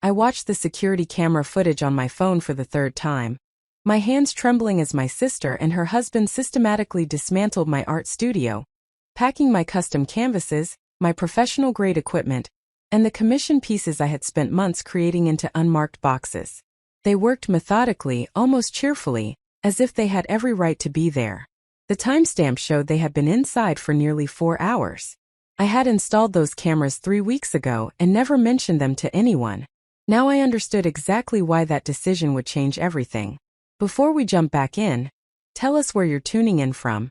I watched the security camera footage on my phone for the third time, my hands trembling as my sister and her husband systematically dismantled my art studio, packing my custom canvases, my professional-grade equipment, and the commission pieces I had spent months creating into unmarked boxes. They worked methodically, almost cheerfully, as if they had every right to be there. The timestamp showed they had been inside for nearly 4 hours. I had installed those cameras 3 weeks ago and never mentioned them to anyone. Now I understood exactly why that decision would change everything. Before we jump back in, tell us where you're tuning in from.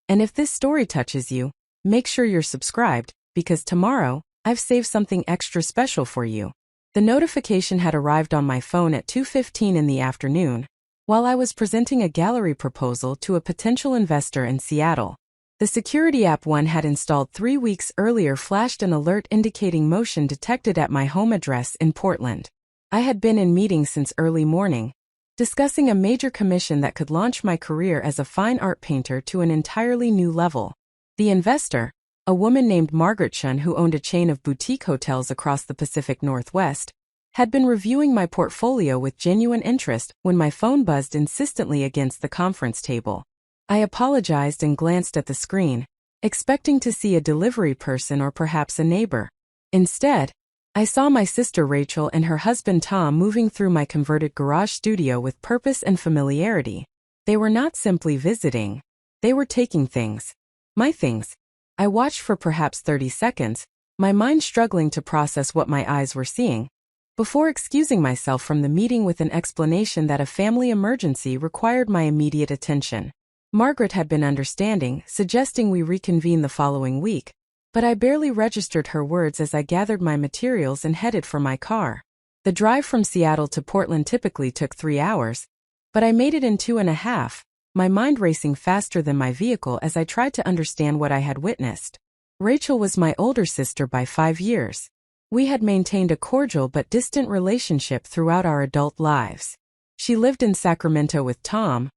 And if this story touches you, make sure you're subscribed, because tomorrow, I've saved something extra special for you. The notification had arrived on my phone at 2:15 in the afternoon, while I was presenting a gallery proposal to a potential investor in Seattle. The security app one had installed 3 weeks earlier flashed an alert indicating motion detected at my home address in Portland. I had been in meetings since early morning, discussing a major commission that could launch my career as a fine art painter to an entirely new level. The investor, a woman named Margaret Chun who owned a chain of boutique hotels across the Pacific Northwest, had been reviewing my portfolio with genuine interest when my phone buzzed insistently against the conference table. I apologized and glanced at the screen, expecting to see a delivery person or perhaps a neighbor. Instead, I saw my sister Rachel and her husband Tom moving through my converted garage studio with purpose and familiarity. They were not simply visiting. They were taking things. My things. I watched for perhaps 30 seconds, my mind struggling to process what my eyes were seeing, before excusing myself from the meeting with an explanation that a family emergency required my immediate attention. Margaret had been understanding, suggesting we reconvene the following week, but I barely registered her words as I gathered my materials and headed for my car. The drive from Seattle to Portland typically took 3 hours, but I made it in 2.5, my mind racing faster than my vehicle as I tried to understand what I had witnessed. Rachel was my older sister by 5 years. We had maintained a cordial but distant relationship throughout our adult lives. She lived in Sacramento with Tom,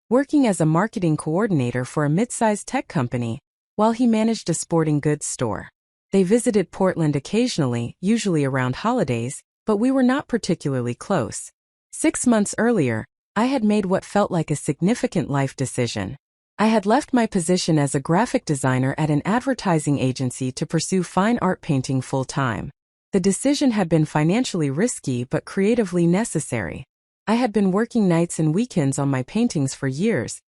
working as a marketing coordinator for a mid-sized tech company, while he managed a sporting goods store. They visited Portland occasionally, usually around holidays, but we were not particularly close. 6 months earlier, I had made what felt like a significant life decision. I had left my position as a graphic designer at an advertising agency to pursue fine art painting full-time. The decision had been financially risky but creatively necessary. I had been working nights and weekends on my paintings for years,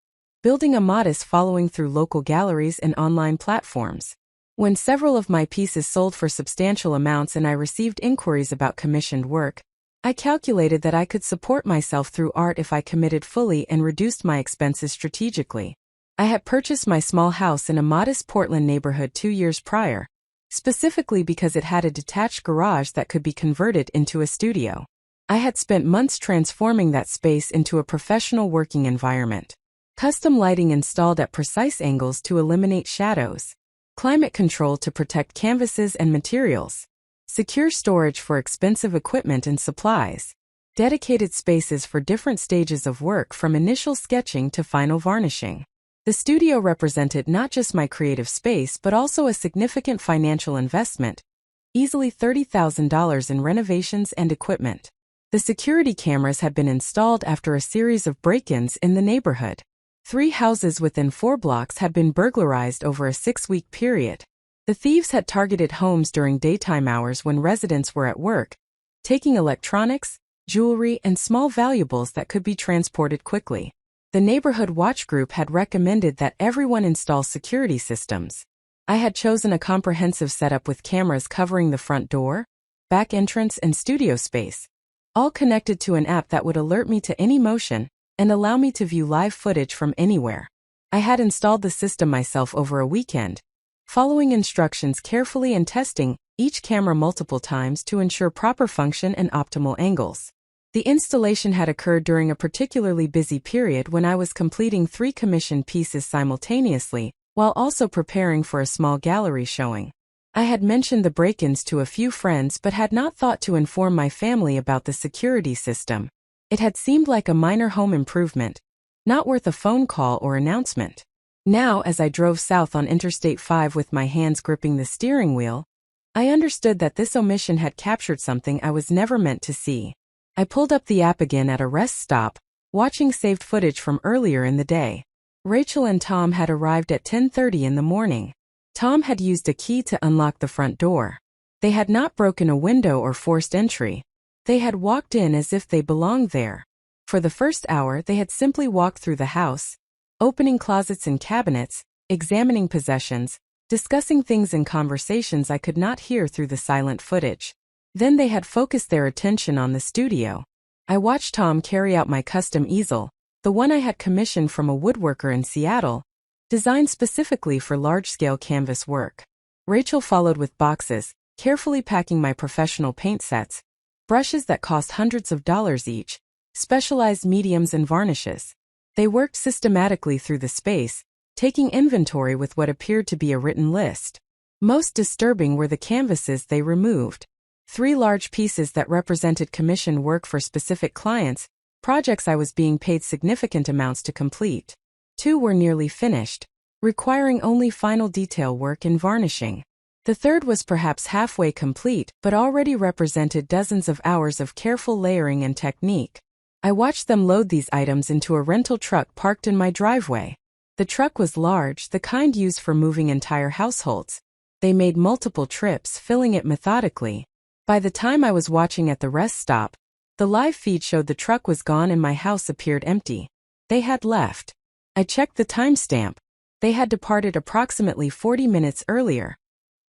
building a modest following through local galleries and online platforms. When several of my pieces sold for substantial amounts and I received inquiries about commissioned work, I calculated that I could support myself through art if I committed fully and reduced my expenses strategically. I had purchased my small house in a modest Portland neighborhood 2 years prior, specifically because it had a detached garage that could be converted into a studio. I had spent months transforming that space into a professional working environment. Custom lighting installed at precise angles to eliminate shadows, climate control to protect canvases and materials, secure storage for expensive equipment and supplies, dedicated spaces for different stages of work from initial sketching to final varnishing. The studio represented not just my creative space but also a significant financial investment, easily $30,000 in renovations and equipment. The security cameras had been installed after a series of break-ins in the neighborhood. 3 houses within 4 blocks had been burglarized over a 6-week period. The thieves had targeted homes during daytime hours when residents were at work, taking electronics, jewelry, and small valuables that could be transported quickly. The neighborhood watch group had recommended that everyone install security systems. I had chosen a comprehensive setup with cameras covering the front door, back entrance, and studio space, all connected to an app that would alert me to any motion and allow me to view live footage from anywhere. I had installed the system myself over a weekend, following instructions carefully and testing each camera multiple times to ensure proper function and optimal angles. The installation had occurred during a particularly busy period when I was completing 3 commissioned pieces simultaneously, while also preparing for a small gallery showing. I had mentioned the break-ins to a few friends but had not thought to inform my family about the security system. It had seemed like a minor home improvement, not worth a phone call or announcement. Now, as I drove south on Interstate 5 with my hands gripping the steering wheel, I understood that this omission had captured something I was never meant to see. I pulled up the app again at a rest stop, watching saved footage from earlier in the day. Rachel and Tom had arrived at 10:30 in the morning. Tom had used a key to unlock the front door. They had not broken a window or forced entry. They had walked in as if they belonged there. For the first hour, they had simply walked through the house, opening closets and cabinets, examining possessions, discussing things in conversations I could not hear through the silent footage. Then they had focused their attention on the studio. I watched Tom carry out my custom easel, the one I had commissioned from a woodworker in Seattle, designed specifically for large-scale canvas work. Rachel followed with boxes, carefully packing my professional paint sets, brushes that cost hundreds of dollars each, specialized mediums and varnishes. They worked systematically through the space, taking inventory with what appeared to be a written list. Most disturbing were the canvases they removed. 3 large pieces that represented commissioned work for specific clients, projects I was being paid significant amounts to complete. 2 were nearly finished, requiring only final detail work and varnishing. The third was perhaps halfway complete, but already represented dozens of hours of careful layering and technique. I watched them load these items into a rental truck parked in my driveway. The truck was large, the kind used for moving entire households. They made multiple trips, filling it methodically. By the time I was watching at the rest stop, the live feed showed the truck was gone and my house appeared empty. They had left. I checked the timestamp. They had departed approximately 40 minutes earlier,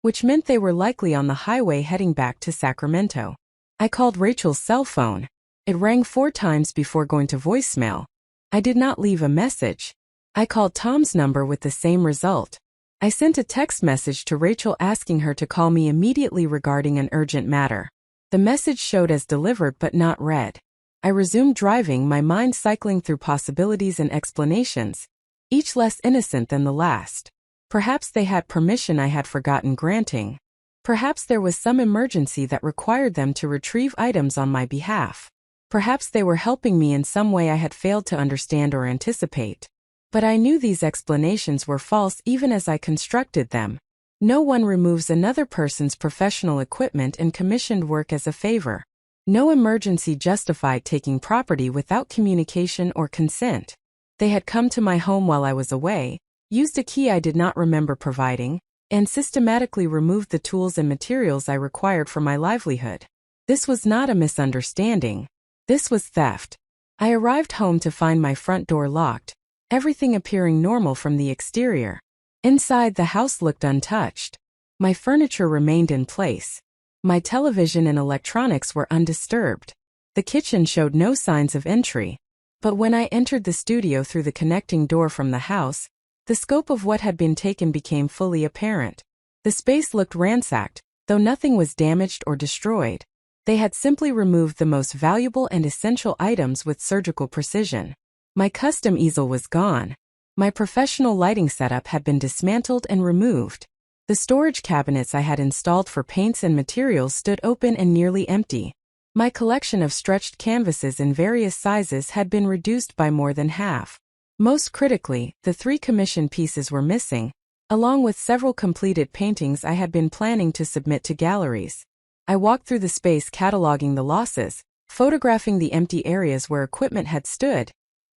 which meant they were likely on the highway heading back to Sacramento. I called Rachel's cell phone. It rang 4 times before going to voicemail. I did not leave a message. I called Tom's number with the same result. I sent a text message to Rachel asking her to call me immediately regarding an urgent matter. The message showed as delivered but not read. I resumed driving, my mind cycling through possibilities and explanations, each less innocent than the last. Perhaps they had permission I had forgotten granting. Perhaps there was some emergency that required them to retrieve items on my behalf. Perhaps they were helping me in some way I had failed to understand or anticipate. But I knew these explanations were false even as I constructed them. No one removes another person's professional equipment and commissioned work as a favor. No emergency justified taking property without communication or consent. They had come to my home while I was away, used a key I did not remember providing, and systematically removed the tools and materials I required for my livelihood. This was not a misunderstanding. This was theft. I arrived home to find my front door locked, everything appearing normal from the exterior. Inside, the house looked untouched. My furniture remained in place. My television and electronics were undisturbed. The kitchen showed no signs of entry. But when I entered the studio through the connecting door from the house, the scope of what had been taken became fully apparent. The space looked ransacked, though nothing was damaged or destroyed. They had simply removed the most valuable and essential items with surgical precision. My custom easel was gone. My professional lighting setup had been dismantled and removed. The storage cabinets I had installed for paints and materials stood open and nearly empty. My collection of stretched canvases in various sizes had been reduced by more than half. Most critically, the 3 commissioned pieces were missing, along with several completed paintings I had been planning to submit to galleries. I walked through the space cataloging the losses, photographing the empty areas where equipment had stood,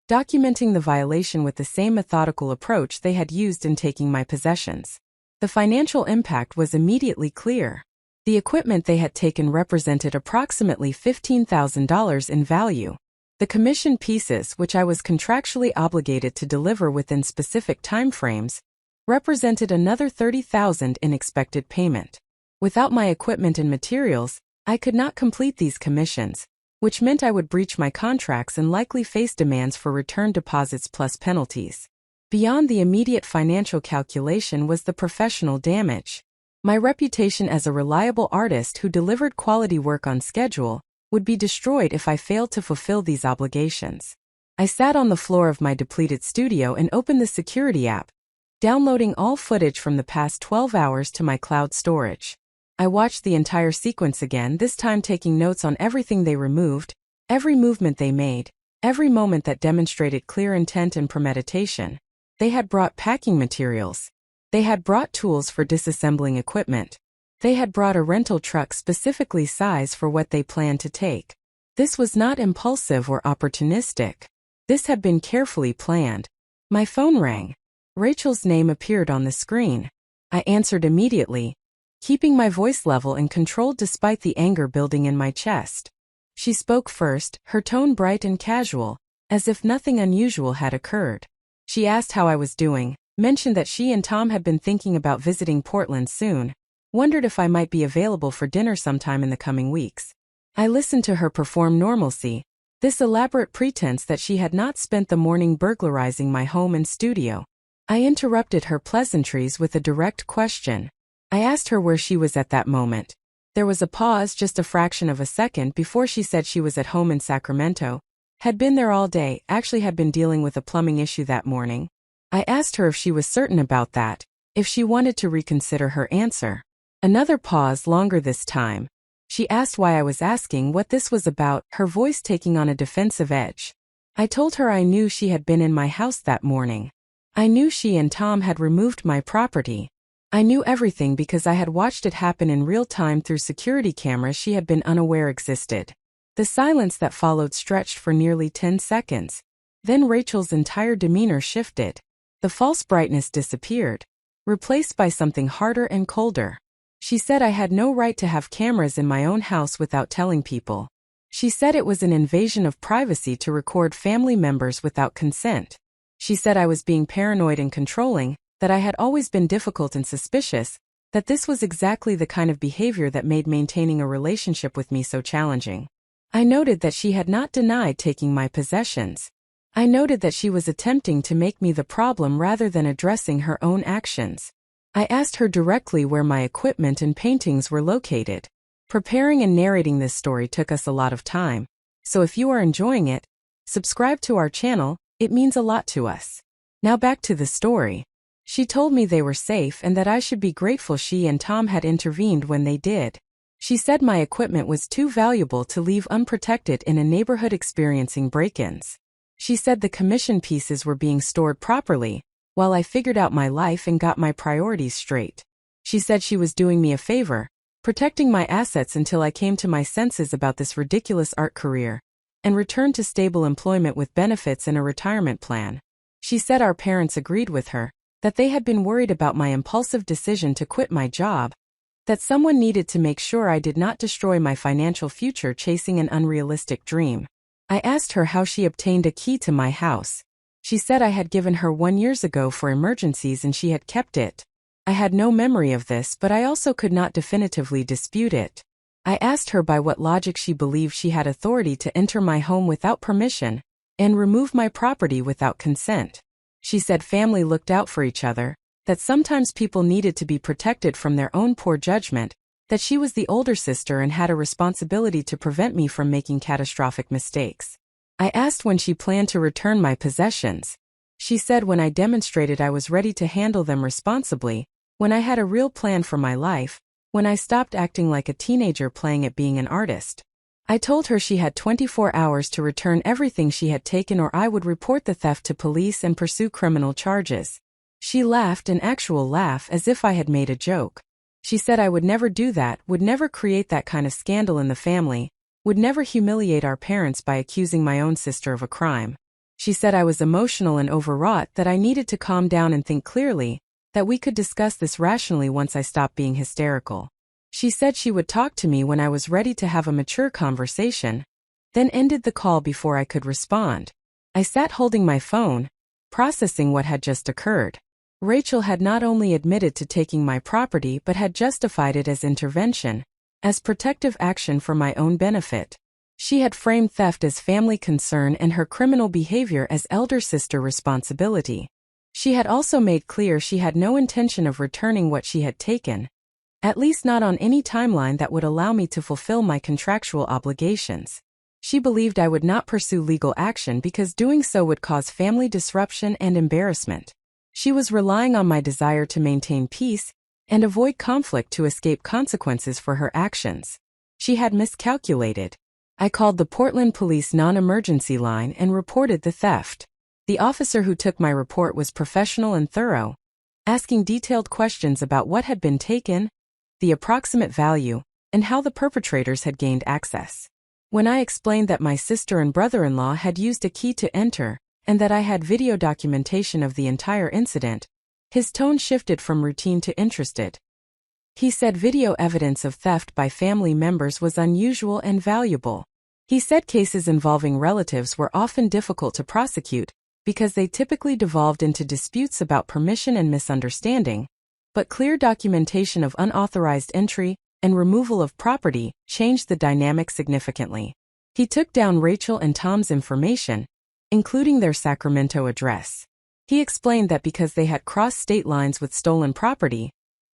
documenting the violation with the same methodical approach they had used in taking my possessions. The financial impact was immediately clear. The equipment they had taken represented approximately $15,000 in value. The commissioned pieces, which I was contractually obligated to deliver within specific timeframes, represented another $30,000 in expected payment. Without my equipment and materials, I could not complete these commissions, which meant I would breach my contracts and likely face demands for return deposits plus penalties. Beyond the immediate financial calculation was the professional damage. My reputation as a reliable artist who delivered quality work on schedule would be destroyed if I failed to fulfill these obligations. I sat on the floor of my depleted studio and opened the security app, downloading all footage from the past 12 hours to my cloud storage. I watched the entire sequence again, this time taking notes on everything they removed, every movement they made, every moment that demonstrated clear intent and premeditation. They had brought packing materials. They had brought tools for disassembling equipment. They had brought a rental truck specifically sized for what they planned to take. This was not impulsive or opportunistic. This had been carefully planned. My phone rang. Rachel's name appeared on the screen. I answered immediately, keeping my voice level and controlled despite the anger building in my chest. She spoke first, her tone bright and casual, as if nothing unusual had occurred. She asked how I was doing, mentioned that she and Tom had been thinking about visiting Portland soon, wondered if I might be available for dinner sometime in the coming weeks. I listened to her perform normalcy, this elaborate pretense that she had not spent the morning burglarizing my home and studio. I interrupted her pleasantries with a direct question. I asked her where she was at that moment. There was a pause, just a fraction of a second, before she said she was at home in Sacramento, had been there all day, actually had been dealing with a plumbing issue that morning. I asked her if she was certain about that, if she wanted to reconsider her answer. Another pause, longer this time. She asked why I was asking, what this was about, her voice taking on a defensive edge. I told her I knew she had been in my house that morning. I knew she and Tom had removed my property. I knew everything because I had watched it happen in real time through security cameras she had been unaware existed. The silence that followed stretched for nearly 10 seconds. Then Rachel's entire demeanor shifted. The false brightness disappeared, replaced by something harder and colder. She said I had no right to have cameras in my own house without telling people. She said it was an invasion of privacy to record family members without consent. She said I was being paranoid and controlling, that I had always been difficult and suspicious, that this was exactly the kind of behavior that made maintaining a relationship with me so challenging. I noted that she had not denied taking my possessions. I noted that she was attempting to make me the problem rather than addressing her own actions. I asked her directly where my equipment and paintings were located. Preparing and narrating this story took us a lot of time, so if you are enjoying it, subscribe to our channel, it means a lot to us. Now back to the story. She told me they were safe and that I should be grateful she and Tom had intervened when they did. She said my equipment was too valuable to leave unprotected in a neighborhood experiencing break-ins. She said the commission pieces were being stored properly, while I figured out my life and got my priorities straight. She said she was doing me a favor, protecting my assets until I came to my senses about this ridiculous art career, and returned to stable employment with benefits and a retirement plan. She said our parents agreed with her, that they had been worried about my impulsive decision to quit my job, that someone needed to make sure I did not destroy my financial future chasing an unrealistic dream. I asked her how she obtained a key to my house. She said I had given her 1 year ago for emergencies and she had kept it. I had no memory of this, but I also could not definitively dispute it. I asked her by what logic she believed she had authority to enter my home without permission and remove my property without consent. She said family looked out for each other, that sometimes people needed to be protected from their own poor judgment, that she was the older sister and had a responsibility to prevent me from making catastrophic mistakes. I asked when she planned to return my possessions. She said when I demonstrated I was ready to handle them responsibly, when I had a real plan for my life, when I stopped acting like a teenager playing at being an artist. I told her she had 24 hours to return everything she had taken or I would report the theft to police and pursue criminal charges. She laughed, an actual laugh, as if I had made a joke. She said I would never do that, would never create that kind of scandal in the family, would never humiliate our parents by accusing my own sister of a crime. She said I was emotional and overwrought, that I needed to calm down and think clearly, that we could discuss this rationally once I stopped being hysterical. She said she would talk to me when I was ready to have a mature conversation, then ended the call before I could respond. I sat holding my phone, processing what had just occurred. Rachel had not only admitted to taking my property but had justified it as intervention, as protective action for my own benefit. She had framed theft as family concern and her criminal behavior as elder sister responsibility. She had also made clear she had no intention of returning what she had taken, at least not on any timeline that would allow me to fulfill my contractual obligations. She believed I would not pursue legal action because doing so would cause family disruption and embarrassment. She was relying on my desire to maintain peace and avoid conflict to escape consequences for her actions. She had miscalculated. I called the Portland Police non-emergency line and reported the theft. The officer who took my report was professional and thorough, asking detailed questions about what had been taken, the approximate value, and how the perpetrators had gained access. When I explained that my sister and brother-in-law had used a key to enter, and that I had video documentation of the entire incident, his tone shifted from routine to interested. He said video evidence of theft by family members was unusual and valuable. He said cases involving relatives were often difficult to prosecute because they typically devolved into disputes about permission and misunderstanding, but clear documentation of unauthorized entry and removal of property changed the dynamic significantly. He took down Rachel and Tom's information, including their Sacramento address. He explained that because they had crossed state lines with stolen property,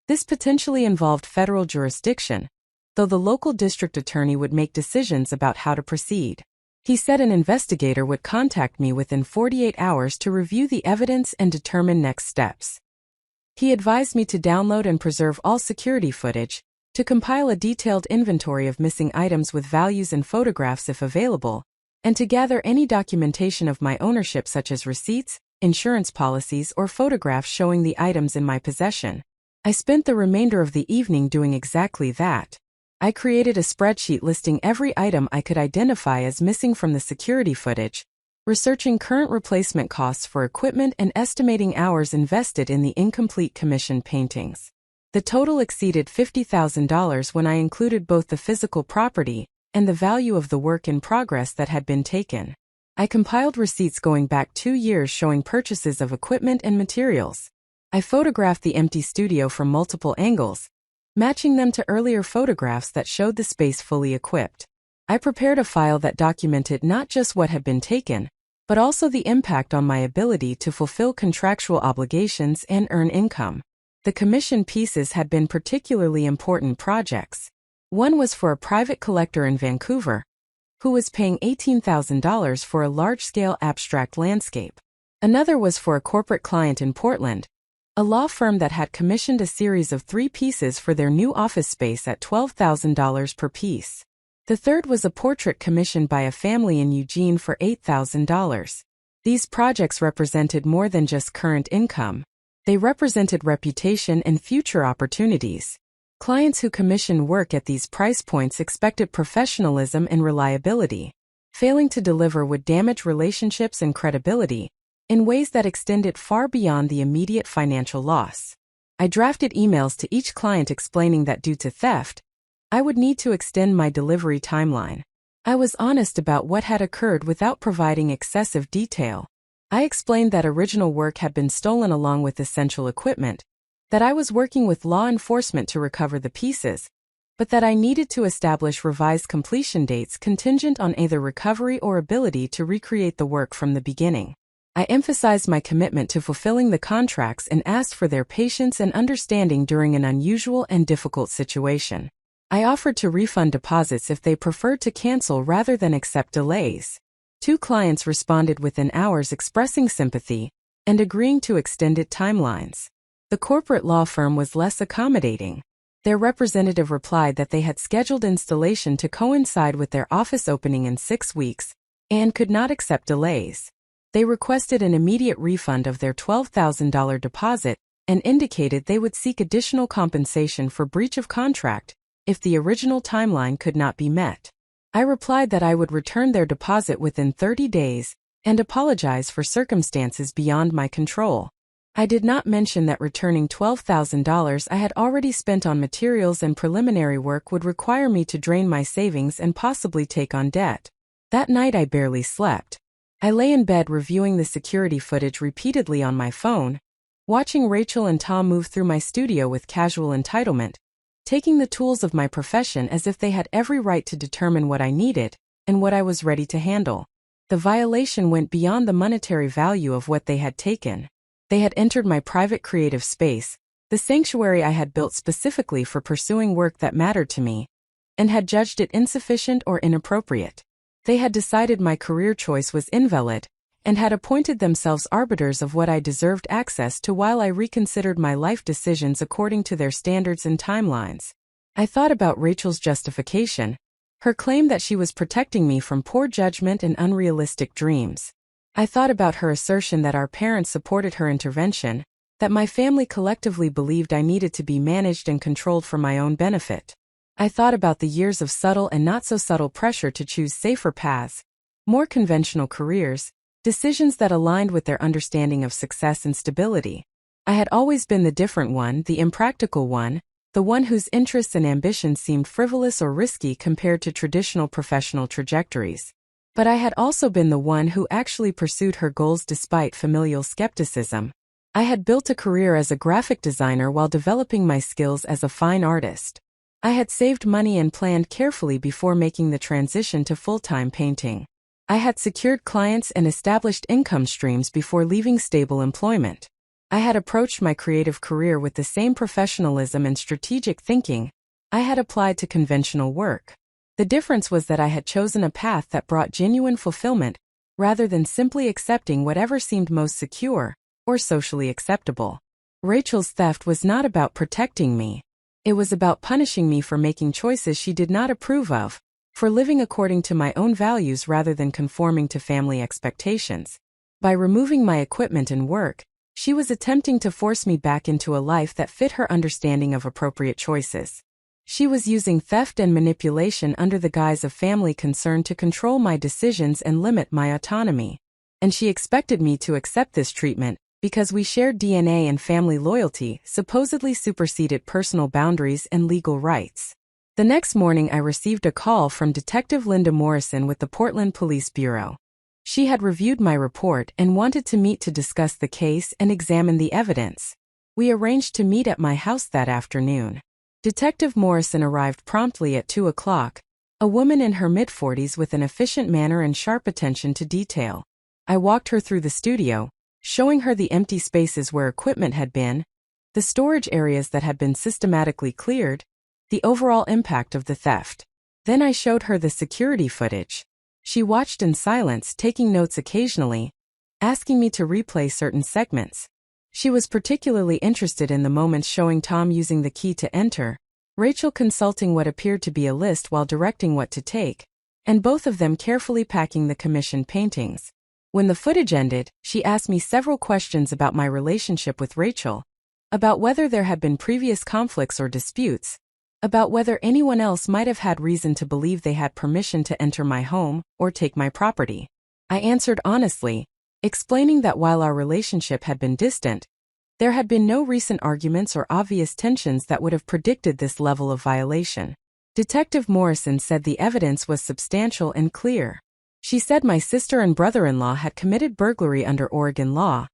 this potentially involved federal jurisdiction, though the local district attorney would make decisions about how to proceed. He said an investigator would contact me within 48 hours to review the evidence and determine next steps. He advised me to download and preserve all security footage, to compile a detailed inventory of missing items with values and photographs if available, and to gather any documentation of my ownership such as receipts, insurance policies, or photographs showing the items in my possession. I spent the remainder of the evening doing exactly that. I created a spreadsheet listing every item I could identify as missing from the security footage, researching current replacement costs for equipment and estimating hours invested in the incomplete commissioned paintings. The total exceeded $50,000 when I included both the physical property and the value of the work in progress that had been taken. I compiled receipts going back 2 years showing purchases of equipment and materials. I photographed the empty studio from multiple angles, matching them to earlier photographs that showed the space fully equipped. I prepared a file that documented not just what had been taken, but also the impact on my ability to fulfill contractual obligations and earn income. The commissioned pieces had been particularly important projects. One was for a private collector in Vancouver, who was paying $18,000 for a large-scale abstract landscape. Another was for a corporate client in Portland, a law firm that had commissioned a series of 3 pieces for their new office space at $12,000 per piece. The third was a portrait commissioned by a family in Eugene for $8,000. These projects represented more than just current income. They represented reputation and future opportunities. Clients who commissioned work at these price points expected professionalism and reliability. Failing to deliver would damage relationships and credibility in ways that extended far beyond the immediate financial loss. I drafted emails to each client explaining that due to theft, I would need to extend my delivery timeline. I was honest about what had occurred without providing excessive detail. I explained that original work had been stolen along with essential equipment, that I was working with law enforcement to recover the pieces, but that I needed to establish revised completion dates contingent on either recovery or ability to recreate the work from the beginning. I emphasized my commitment to fulfilling the contracts and asked for their patience and understanding during an unusual and difficult situation. I offered to refund deposits if they preferred to cancel rather than accept delays. 2 clients responded within hours expressing sympathy and agreeing to extended timelines. The corporate law firm was less accommodating. Their representative replied that they had scheduled installation to coincide with their office opening in 6 weeks and could not accept delays. They requested an immediate refund of their $12,000 deposit and indicated they would seek additional compensation for breach of contract if the original timeline could not be met. I replied that I would return their deposit within 30 days and apologize for circumstances beyond my control. I did not mention that returning $12,000 I had already spent on materials and preliminary work would require me to drain my savings and possibly take on debt. That night I barely slept. I lay in bed reviewing the security footage repeatedly on my phone, watching Rachel and Tom move through my studio with casual entitlement, taking the tools of my profession as if they had every right to determine what I needed and what I was ready to handle. The violation went beyond the monetary value of what they had taken. They had entered my private creative space, the sanctuary I had built specifically for pursuing work that mattered to me, and had judged it insufficient or inappropriate. They had decided my career choice was invalid, and had appointed themselves arbiters of what I deserved access to while I reconsidered my life decisions according to their standards and timelines. I thought about Rachel's justification, her claim that she was protecting me from poor judgment and unrealistic dreams. I thought about her assertion that our parents supported her intervention, that my family collectively believed I needed to be managed and controlled for my own benefit. I thought about the years of subtle and not-so-subtle pressure to choose safer paths, more conventional careers, decisions that aligned with their understanding of success and stability. I had always been the different one, the impractical one, the one whose interests and ambitions seemed frivolous or risky compared to traditional professional trajectories. But I had also been the one who actually pursued her goals despite familial skepticism. I had built a career as a graphic designer while developing my skills as a fine artist. I had saved money and planned carefully before making the transition to full-time painting. I had secured clients and established income streams before leaving stable employment. I had approached my creative career with the same professionalism and strategic thinking I had applied to conventional work. The difference was that I had chosen a path that brought genuine fulfillment, rather than simply accepting whatever seemed most secure or socially acceptable. Rachel's theft was not about protecting me. It was about punishing me for making choices she did not approve of, for living according to my own values rather than conforming to family expectations. By removing my equipment and work, she was attempting to force me back into a life that fit her understanding of appropriate choices. She was using theft and manipulation under the guise of family concern to control my decisions and limit my autonomy. And she expected me to accept this treatment, because we shared DNA and family loyalty supposedly superseded personal boundaries and legal rights. The next morning I received a call from Detective Linda Morrison with the Portland Police Bureau. She had reviewed my report and wanted to meet to discuss the case and examine the evidence. We arranged to meet at my house that afternoon. Detective Morrison arrived promptly at 2 o'clock, a woman in her mid-40s with an efficient manner and sharp attention to detail. I walked her through the studio, showing her the empty spaces where equipment had been, the storage areas that had been systematically cleared, the overall impact of the theft. Then I showed her the security footage. She watched in silence, taking notes occasionally, asking me to replay certain segments. She was particularly interested in the moments showing Tom using the key to enter, Rachel consulting what appeared to be a list while directing what to take, and both of them carefully packing the commissioned paintings. When the footage ended, she asked me several questions about my relationship with Rachel, about whether there had been previous conflicts or disputes, about whether anyone else might have had reason to believe they had permission to enter my home or take my property. I answered honestly, explaining that while our relationship had been distant, there had been no recent arguments or obvious tensions that would have predicted this level of violation. Detective Morrison said the evidence was substantial and clear. She said my sister and brother-in-law had committed burglary under Oregon law,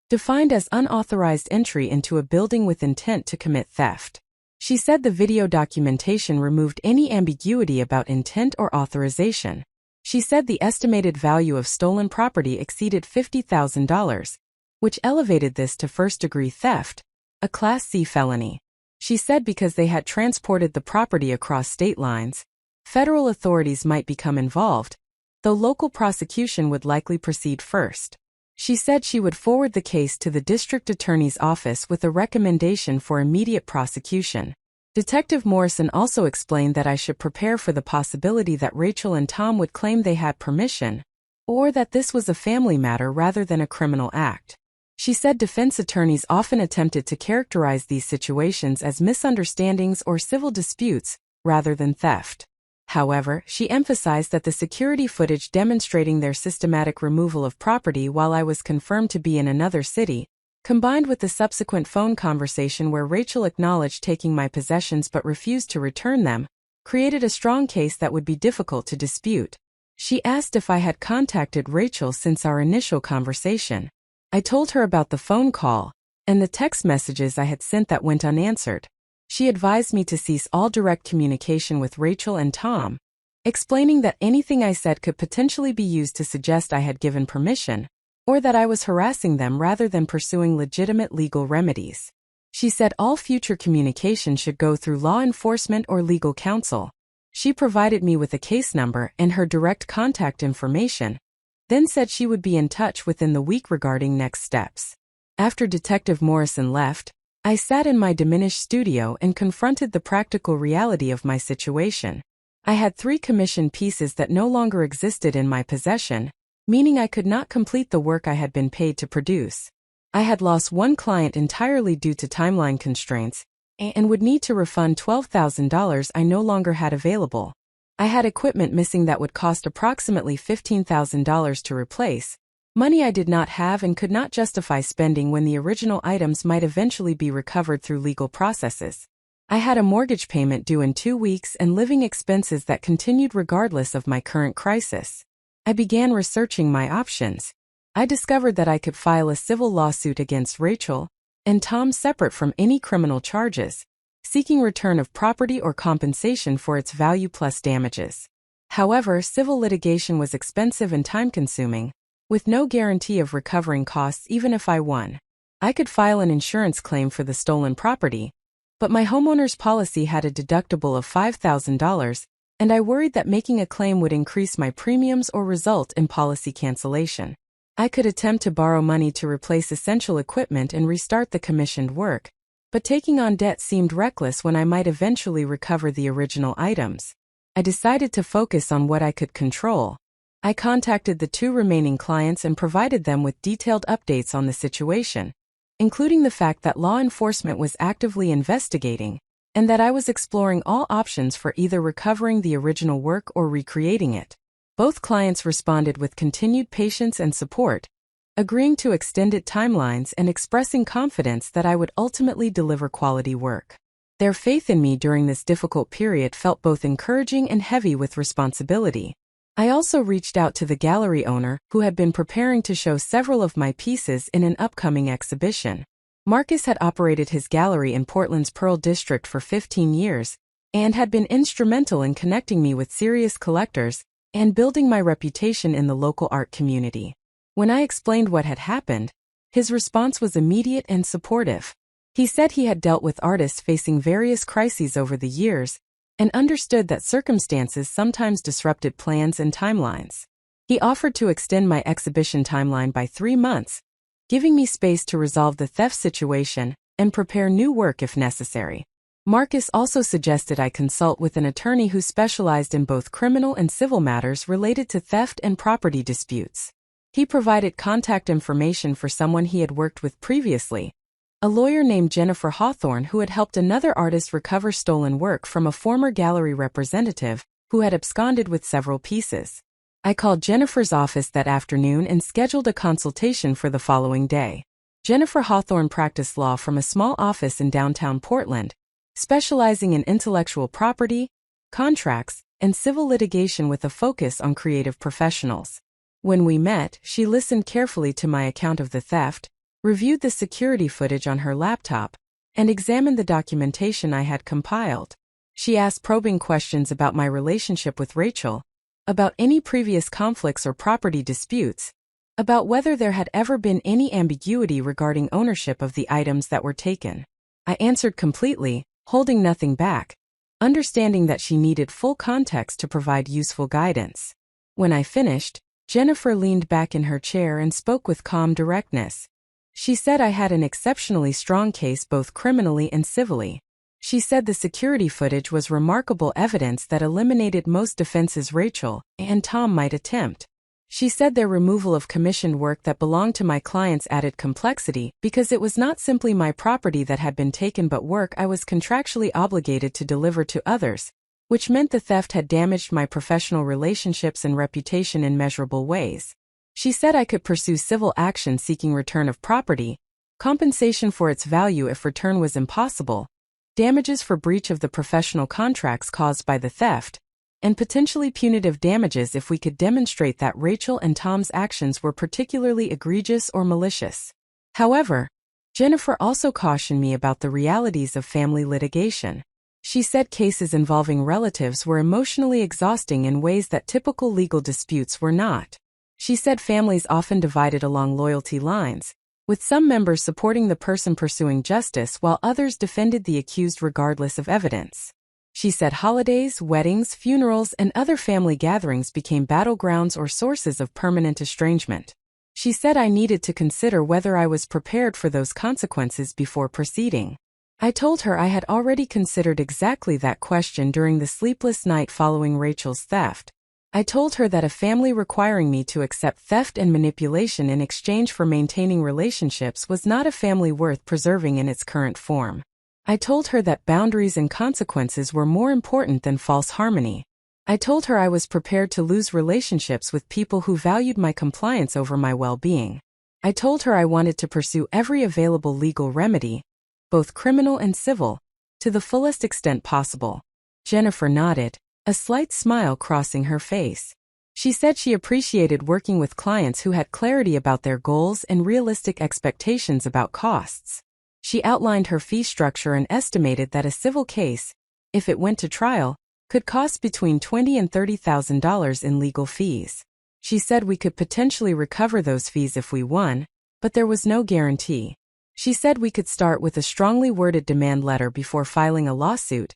defined as unauthorized entry into a building with intent to commit theft. She said the video documentation removed any ambiguity about intent or authorization. She said the estimated value of stolen property exceeded $50,000, which elevated this to first-degree theft, a Class C felony. She said because they had transported the property across state lines, federal authorities might become involved, though local prosecution would likely proceed first. She said she would forward the case to the district attorney's office with a recommendation for immediate prosecution. Detective Morrison also explained that I should prepare for the possibility that Rachel and Tom would claim they had permission, or that this was a family matter rather than a criminal act. She said defense attorneys often attempted to characterize these situations as misunderstandings or civil disputes, rather than theft. However, she emphasized that the security footage demonstrating their systematic removal of property while I was confirmed to be in another city, combined with the subsequent phone conversation where Rachel acknowledged taking my possessions but refused to return them, created a strong case that would be difficult to dispute. She asked if I had contacted Rachel since our initial conversation. I told her about the phone call and the text messages I had sent that went unanswered. She advised me to cease all direct communication with Rachel and Tom, explaining that anything I said could potentially be used to suggest I had given permission, or that I was harassing them rather than pursuing legitimate legal remedies. She said all future communication should go through law enforcement or legal counsel. She provided me with a case number and her direct contact information, then said she would be in touch within the week regarding next steps. After Detective Morrison left, I sat in my diminished studio and confronted the practical reality of my situation. I had 3 commissioned pieces that no longer existed in my possession, meaning I could not complete the work I had been paid to produce. I had lost one client entirely due to timeline constraints and would need to refund $12,000 I no longer had available. I had equipment missing that would cost approximately $15,000 to replace, money I did not have and could not justify spending when the original items might eventually be recovered through legal processes. I had a mortgage payment due in 2 weeks and living expenses that continued regardless of my current crisis. I began researching my options. I discovered that I could file a civil lawsuit against Rachel and Tom separate from any criminal charges, seeking return of property or compensation for its value plus damages. However, civil litigation was expensive and time-consuming, with no guarantee of recovering costs even if I won. I could file an insurance claim for the stolen property, but my homeowner's policy had a deductible of $5,000, and I worried that making a claim would increase my premiums or result in policy cancellation. I could attempt to borrow money to replace essential equipment and restart the commissioned work, but taking on debt seemed reckless when I might eventually recover the original items. I decided to focus on what I could control. I contacted the 2 remaining clients and provided them with detailed updates on the situation, including the fact that law enforcement was actively investigating, and that I was exploring all options for either recovering the original work or recreating it. Both clients responded with continued patience and support, agreeing to extended timelines and expressing confidence that I would ultimately deliver quality work. Their faith in me during this difficult period felt both encouraging and heavy with responsibility. I also reached out to the gallery owner, who had been preparing to show several of my pieces in an upcoming exhibition. Marcus had operated his gallery in Portland's Pearl District for 15 years, and had been instrumental in connecting me with serious collectors and building my reputation in the local art community. When I explained what had happened, his response was immediate and supportive. He said he had dealt with artists facing various crises over the years, and understood that circumstances sometimes disrupted plans and timelines. He offered to extend my exhibition timeline by 3 months, giving me space to resolve the theft situation and prepare new work if necessary. Marcus also suggested I consult with an attorney who specialized in both criminal and civil matters related to theft and property disputes. He provided contact information for someone he had worked with previously, a lawyer named Jennifer Hawthorne who had helped another artist recover stolen work from a former gallery representative who had absconded with several pieces. I called Jennifer's office that afternoon and scheduled a consultation for the following day. Jennifer Hawthorne practiced law from a small office in downtown Portland, specializing in intellectual property, contracts, and civil litigation with a focus on creative professionals. When we met, she listened carefully to my account of the theft, reviewed the security footage on her laptop, and examined the documentation I had compiled. She asked probing questions about my relationship with Rachel, about any previous conflicts or property disputes, about whether there had ever been any ambiguity regarding ownership of the items that were taken. I answered completely, holding nothing back, understanding that she needed full context to provide useful guidance. When I finished, Jennifer leaned back in her chair and spoke with calm directness. She said I had an exceptionally strong case both criminally and civilly. She said the security footage was remarkable evidence that eliminated most defenses Rachel and Tom might attempt. She said their removal of commissioned work that belonged to my clients added complexity because it was not simply my property that had been taken but work I was contractually obligated to deliver to others, which meant the theft had damaged my professional relationships and reputation in measurable ways. She said I could pursue civil action seeking return of property, compensation for its value if return was impossible, damages for breach of the professional contracts caused by the theft, and potentially punitive damages if we could demonstrate that Rachel and Tom's actions were particularly egregious or malicious. However, Jennifer also cautioned me about the realities of family litigation. She said cases involving relatives were emotionally exhausting in ways that typical legal disputes were not. She said families often divided along loyalty lines, with some members supporting the person pursuing justice while others defended the accused regardless of evidence. She said holidays, weddings, funerals, and other family gatherings became battlegrounds or sources of permanent estrangement. She said I needed to consider whether I was prepared for those consequences before proceeding. I told her I had already considered exactly that question during the sleepless night following Rachel's theft. I told her that a family requiring me to accept theft and manipulation in exchange for maintaining relationships was not a family worth preserving in its current form. I told her that boundaries and consequences were more important than false harmony. I told her I was prepared to lose relationships with people who valued my compliance over my well-being. I told her I wanted to pursue every available legal remedy, both criminal and civil, to the fullest extent possible. Jennifer nodded, a slight smile crossing her face. She said she appreciated working with clients who had clarity about their goals and realistic expectations about costs. She outlined her fee structure and estimated that a civil case, if it went to trial, could cost between $20,000 and $30,000 in legal fees. She said we could potentially recover those fees if we won, but there was no guarantee. She said we could start with a strongly worded demand letter before filing a lawsuit,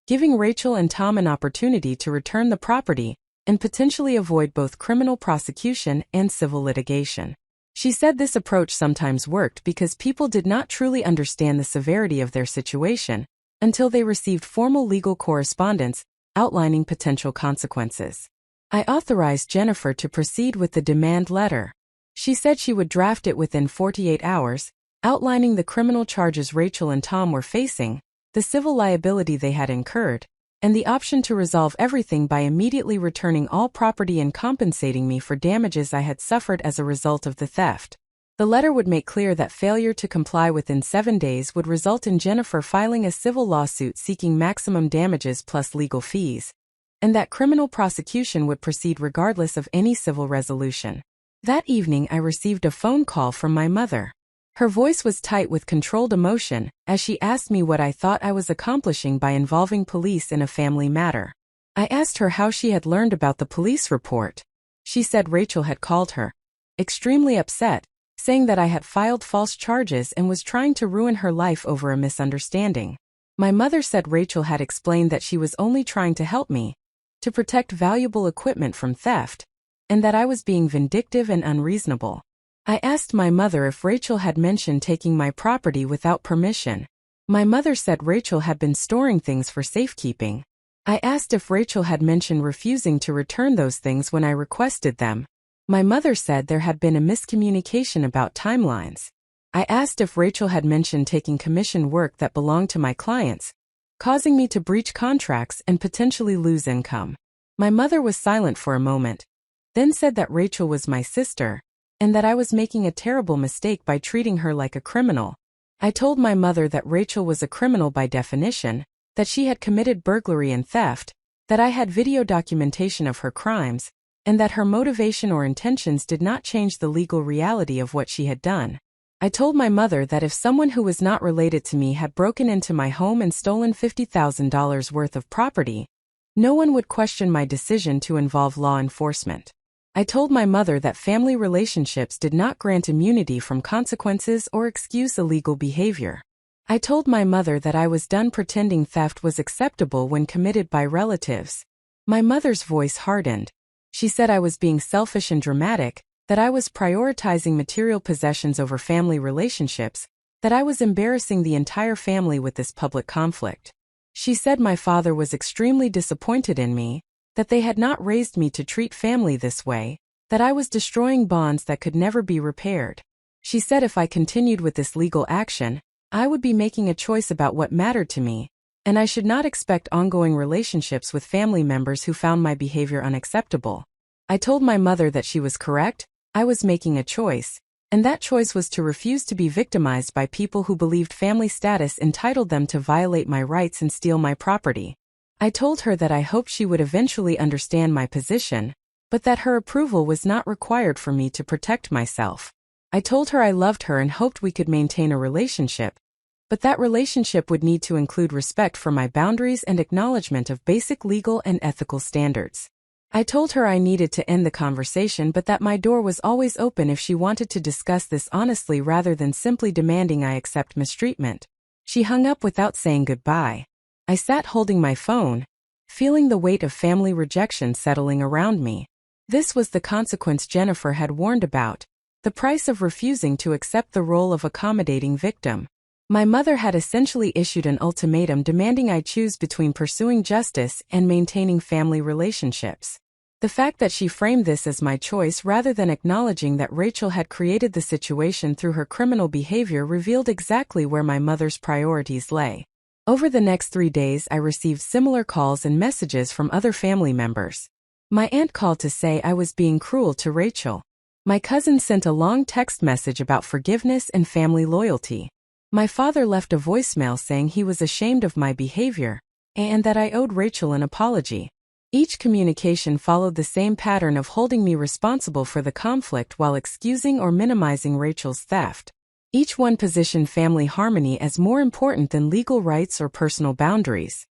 giving Rachel and Tom an opportunity to return the property and potentially avoid both criminal prosecution and civil litigation. She said this approach sometimes worked because people did not truly understand the severity of their situation until they received formal legal correspondence outlining potential consequences. I authorized Jennifer to proceed with the demand letter. She said she would draft it within 48 hours, outlining the criminal charges Rachel and Tom were facing, the civil liability they had incurred, and the option to resolve everything by immediately returning all property and compensating me for damages I had suffered as a result of the theft. The letter would make clear that failure to comply within 7 days would result in Jennifer filing a civil lawsuit seeking maximum damages plus legal fees, and that criminal prosecution would proceed regardless of any civil resolution. That evening I received a phone call from my mother. Her voice was tight with controlled emotion as she asked me what I thought I was accomplishing by involving police in a family matter. I asked her how she had learned about the police report. She said Rachel had called her, extremely upset, saying that I had filed false charges and was trying to ruin her life over a misunderstanding. My mother said Rachel had explained that she was only trying to help me, to protect valuable equipment from theft, and that I was being vindictive and unreasonable. I asked my mother if Rachel had mentioned taking my property without permission. My mother said Rachel had been storing things for safekeeping. I asked if Rachel had mentioned refusing to return those things when I requested them. My mother said there had been a miscommunication about timelines. I asked if Rachel had mentioned taking commission work that belonged to my clients, causing me to breach contracts and potentially lose income. My mother was silent for a moment, then said that Rachel was my sister, and that I was making a terrible mistake by treating her like a criminal. I told my mother that Rachel was a criminal by definition, that she had committed burglary and theft, that I had video documentation of her crimes, and that her motivation or intentions did not change the legal reality of what she had done. I told my mother that if someone who was not related to me had broken into my home and stolen $50,000 worth of property, no one would question my decision to involve law enforcement. I told my mother that family relationships did not grant immunity from consequences or excuse illegal behavior. I told my mother that I was done pretending theft was acceptable when committed by relatives. My mother's voice hardened. She said I was being selfish and dramatic, that I was prioritizing material possessions over family relationships, that I was embarrassing the entire family with this public conflict. She said my father was extremely disappointed in me, that they had not raised me to treat family this way, that I was destroying bonds that could never be repaired. She said if I continued with this legal action, I would be making a choice about what mattered to me, and I should not expect ongoing relationships with family members who found my behavior unacceptable. I told my mother that she was correct, I was making a choice, and that choice was to refuse to be victimized by people who believed family status entitled them to violate my rights and steal my property. I told her that I hoped she would eventually understand my position, but that her approval was not required for me to protect myself. I told her I loved her and hoped we could maintain a relationship, but that relationship would need to include respect for my boundaries and acknowledgement of basic legal and ethical standards. I told her I needed to end the conversation but that my door was always open if she wanted to discuss this honestly rather than simply demanding I accept mistreatment. She hung up without saying goodbye. I sat holding my phone, feeling the weight of family rejection settling around me. This was the consequence Jennifer had warned about, the price of refusing to accept the role of accommodating victim. My mother had essentially issued an ultimatum demanding I choose between pursuing justice and maintaining family relationships. The fact that she framed this as my choice rather than acknowledging that Rachel had created the situation through her criminal behavior revealed exactly where my mother's priorities lay. Over the next 3 days, I received similar calls and messages from other family members. My aunt called to say I was being cruel to Rachel. My cousin sent a long text message about forgiveness and family loyalty. My father left a voicemail saying he was ashamed of my behavior and that I owed Rachel an apology. Each communication followed the same pattern of holding me responsible for the conflict while excusing or minimizing Rachel's theft. Each one positioned family harmony as more important than legal rights or personal boundaries.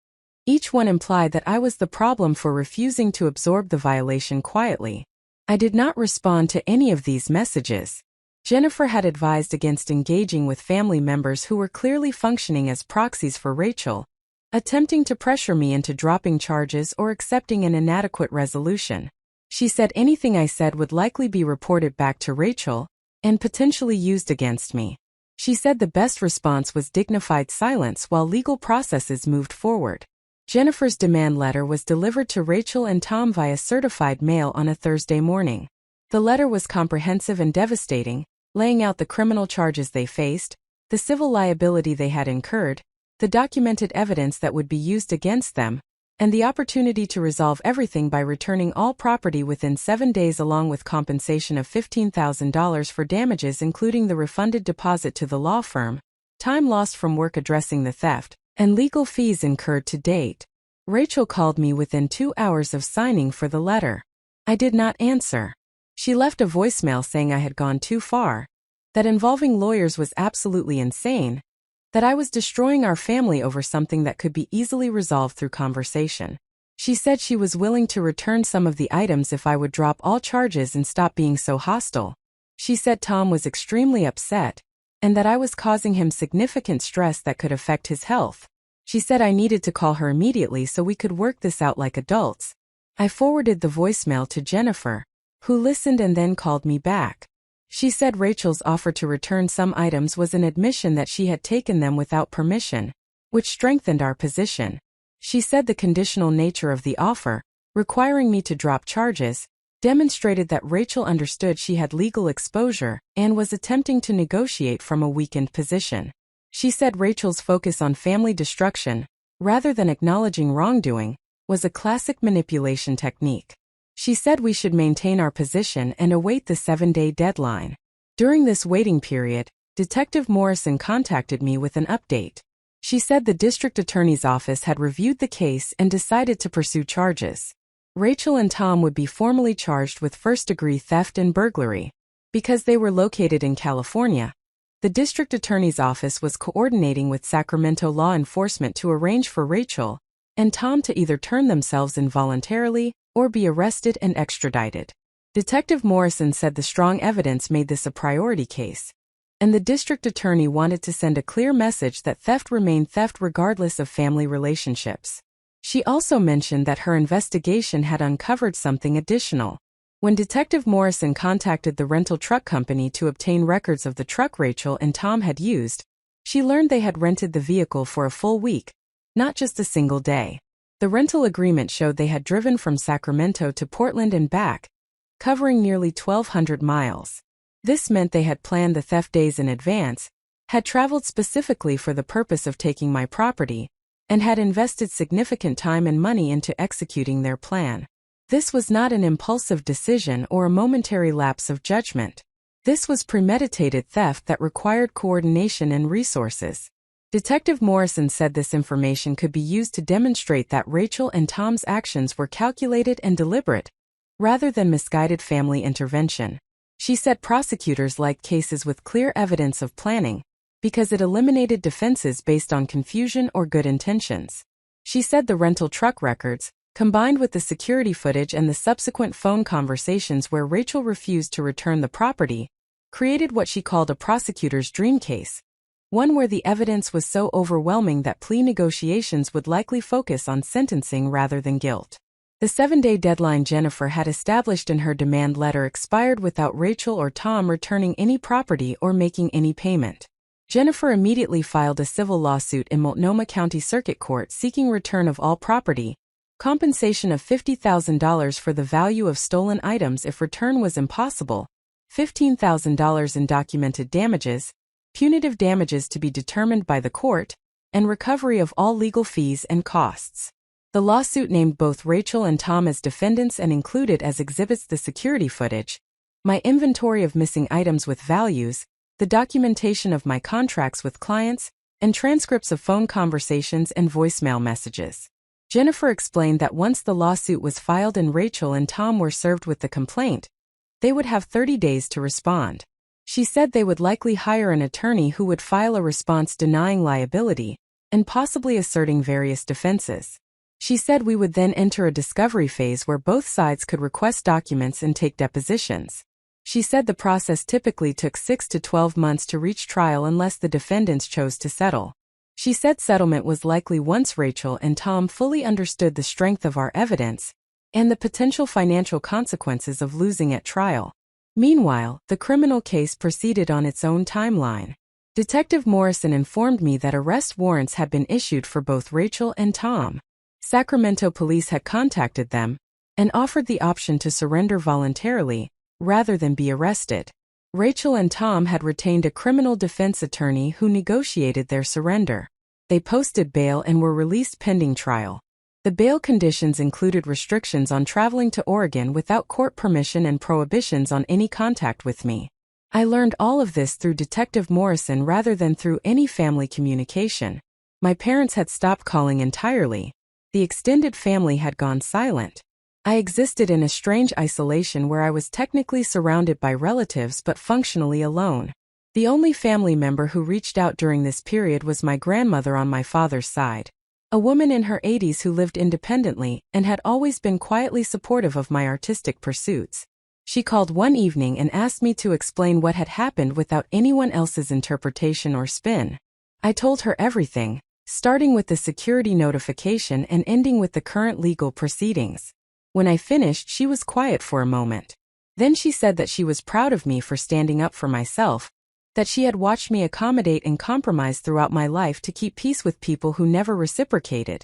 Each one implied that I was the problem for refusing to absorb the violation quietly. I did not respond to any of these messages. Jennifer had advised against engaging with family members who were clearly functioning as proxies for Rachel, attempting to pressure me into dropping charges or accepting an inadequate resolution. She said anything I said would likely be reported back to Rachel and potentially used against me. She said the best response was dignified silence while legal processes moved forward. Jennifer's demand letter was delivered to Rachel and Tom via certified mail on a Thursday morning. The letter was comprehensive and devastating, laying out the criminal charges they faced, the civil liability they had incurred, the documented evidence that would be used against them, and the opportunity to resolve everything by returning all property within 7 days along with compensation of $15,000 for damages including the refunded deposit to the law firm, time lost from work addressing the theft, and legal fees incurred to date. Rachel called me within 2 hours of signing for the letter. I did not answer. She left a voicemail saying I had gone too far, that involving lawyers was absolutely insane, that I was destroying our family over something that could be easily resolved through conversation. She said she was willing to return some of the items if I would drop all charges and stop being so hostile. She said Tom was extremely upset, and that I was causing him significant stress that could affect his health. She said I needed to call her immediately so we could work this out like adults. I forwarded the voicemail to Jennifer, who listened and then called me back. She said Rachel's offer to return some items was an admission that she had taken them without permission, which strengthened our position. She said the conditional nature of the offer, requiring me to drop charges, demonstrated that Rachel understood she had legal exposure and was attempting to negotiate from a weakened position. She said Rachel's focus on family destruction, rather than acknowledging wrongdoing, was a classic manipulation technique. She said we should maintain our position and await the 7-day deadline. During this waiting period, Detective Morrison contacted me with an update. She said the district attorney's office had reviewed the case and decided to pursue charges. Rachel and Tom would be formally charged with first-degree theft and burglary. Because they were located in California, the district attorney's office was coordinating with Sacramento law enforcement to arrange for Rachel and Tom to either turn themselves in voluntarily or be arrested and extradited. Detective Morrison said the strong evidence made this a priority case, and the district attorney wanted to send a clear message that theft remained theft regardless of family relationships. She also mentioned that her investigation had uncovered something additional. When Detective Morrison contacted the rental truck company to obtain records of the truck Rachel and Tom had used, she learned they had rented the vehicle for a full week, not just a single day. The rental agreement showed they had driven from Sacramento to Portland and back, covering nearly 1,200 miles. This meant they had planned the theft days in advance, had traveled specifically for the purpose of taking my property, and had invested significant time and money into executing their plan. This was not an impulsive decision or a momentary lapse of judgment. This was premeditated theft that required coordination and resources. Detective Morrison said this information could be used to demonstrate that Rachel and Tom's actions were calculated and deliberate, rather than misguided family intervention. She said prosecutors liked cases with clear evidence of planning, because it eliminated defenses based on confusion or good intentions. She said the rental truck records, combined with the security footage and the subsequent phone conversations where Rachel refused to return the property, created what she called a prosecutor's dream case, one where the evidence was so overwhelming that plea negotiations would likely focus on sentencing rather than guilt. The 7-day deadline Jennifer had established in her demand letter expired without Rachel or Tom returning any property or making any payment. Jennifer immediately filed a civil lawsuit in Multnomah County Circuit Court seeking return of all property, compensation of $50,000 for the value of stolen items if return was impossible, $15,000 in documented damages, punitive damages to be determined by the court, and recovery of all legal fees and costs. The lawsuit named both Rachel and Tom as defendants and included as exhibits the security footage, my inventory of missing items with values, the documentation of my contracts with clients, and transcripts of phone conversations and voicemail messages. Jennifer explained that once the lawsuit was filed and Rachel and Tom were served with the complaint, they would have 30 days to respond. She said they would likely hire an attorney who would file a response denying liability and possibly asserting various defenses. She said we would then enter a discovery phase where both sides could request documents and take depositions. She said the process typically took 6 to 12 months to reach trial unless the defendants chose to settle. She said settlement was likely once Rachel and Tom fully understood the strength of our evidence and the potential financial consequences of losing at trial. Meanwhile, the criminal case proceeded on its own timeline. Detective Morrison informed me that arrest warrants had been issued for both Rachel and Tom. Sacramento police had contacted them and offered the option to surrender voluntarily rather than be arrested. Rachel and Tom had retained a criminal defense attorney who negotiated their surrender. They posted bail and were released pending trial. The bail conditions included restrictions on traveling to Oregon without court permission and prohibitions on any contact with me. I learned all of this through Detective Morrison rather than through any family communication. My parents had stopped calling entirely. The extended family had gone silent. I existed in a strange isolation where I was technically surrounded by relatives but functionally alone. The only family member who reached out during this period was my grandmother on my father's side, a woman in her 80s who lived independently and had always been quietly supportive of my artistic pursuits. She called one evening and asked me to explain what had happened without anyone else's interpretation or spin. I told her everything, starting with the security notification and ending with the current legal proceedings. When I finished, she was quiet for a moment. Then she said that she was proud of me for standing up for myself, that she had watched me accommodate and compromise throughout my life to keep peace with people who never reciprocated,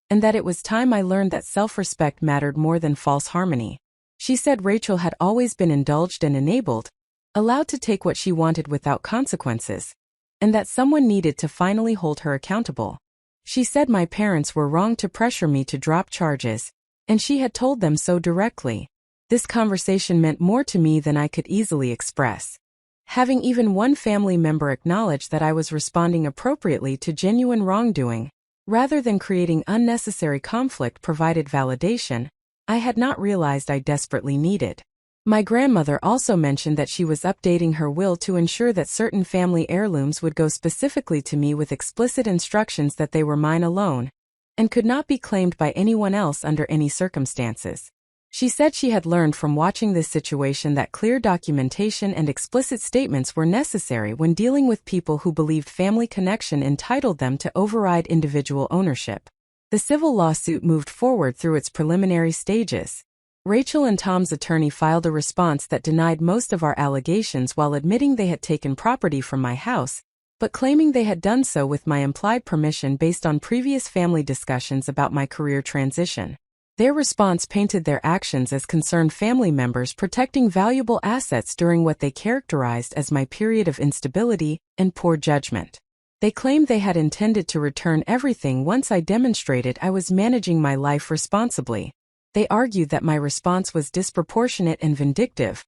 and that it was time I learned that self-respect mattered more than false harmony. She said Rachel had always been indulged and enabled, allowed to take what she wanted without consequences, and that someone needed to finally hold her accountable. She said my parents were wrong to pressure me to drop charges, and she had told them so directly. This conversation meant more to me than I could easily express. Having even one family member acknowledge that I was responding appropriately to genuine wrongdoing, rather than creating unnecessary conflict, provided validation I had not realized I desperately needed. My grandmother also mentioned that she was updating her will to ensure that certain family heirlooms would go specifically to me with explicit instructions that they were mine alone, and could not be claimed by anyone else under any circumstances. She said she had learned from watching this situation that clear documentation and explicit statements were necessary when dealing with people who believed family connection entitled them to override individual ownership. The civil lawsuit moved forward through its preliminary stages. Rachel and Tom's attorney filed a response that denied most of our allegations while admitting they had taken property from my house, but claiming they had done so with my implied permission based on previous family discussions about my career transition. Their response painted their actions as concerned family members protecting valuable assets during what they characterized as my period of instability and poor judgment. They claimed they had intended to return everything once I demonstrated I was managing my life responsibly. They argued that my response was disproportionate and vindictive,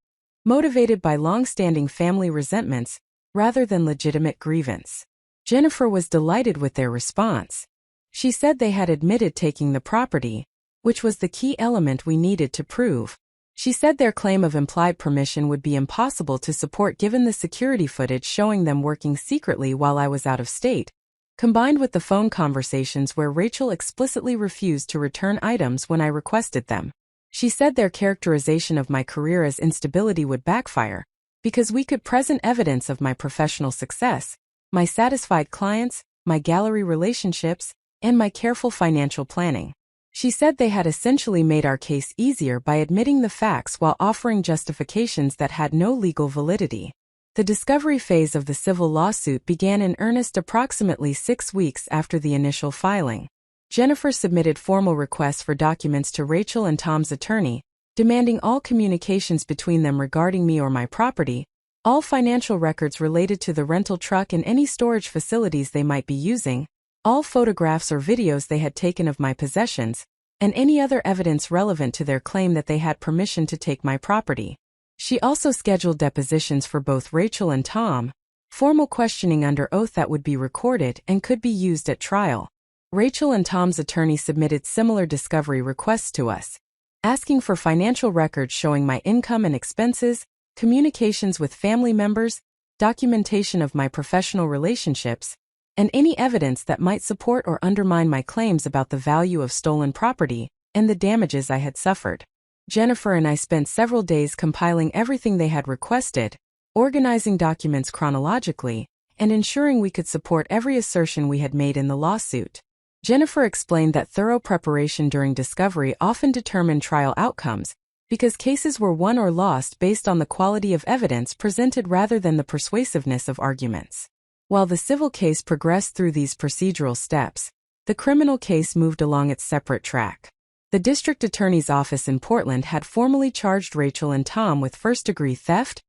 motivated by long-standing family resentments rather than legitimate grievance. Jennifer was delighted with their response. She said they had admitted taking the property, which was the key element we needed to prove. She said their claim of implied permission would be impossible to support given the security footage showing them working secretly while I was out of state, combined with the phone conversations where Rachel explicitly refused to return items when I requested them. She said their characterization of my career as instability would backfire, because we could present evidence of my professional success, my satisfied clients, my gallery relationships, and my careful financial planning. She said they had essentially made our case easier by admitting the facts while offering justifications that had no legal validity. The discovery phase of the civil lawsuit began in earnest approximately 6 weeks after the initial filing. Jennifer submitted formal requests for documents to Rachel and Tom's attorney, demanding all communications between them regarding me or my property, all financial records related to the rental truck and any storage facilities they might be using, all photographs or videos they had taken of my possessions, and any other evidence relevant to their claim that they had permission to take my property. She also scheduled depositions for both Rachel and Tom, formal questioning under oath that would be recorded and could be used at trial. Rachel and Tom's attorney submitted similar discovery requests to us, asking for financial records showing my income and expenses, communications with family members, documentation of my professional relationships, and any evidence that might support or undermine my claims about the value of stolen property and the damages I had suffered. Jennifer and I spent several days compiling everything they had requested, organizing documents chronologically, and ensuring we could support every assertion we had made in the lawsuit. Jennifer explained that thorough preparation during discovery often determined trial outcomes, because cases were won or lost based on the quality of evidence presented rather than the persuasiveness of arguments. While the civil case progressed through these procedural steps, the criminal case moved along its separate track. The district attorney's office in Portland had formally charged Rachel and Tom with first-degree theft,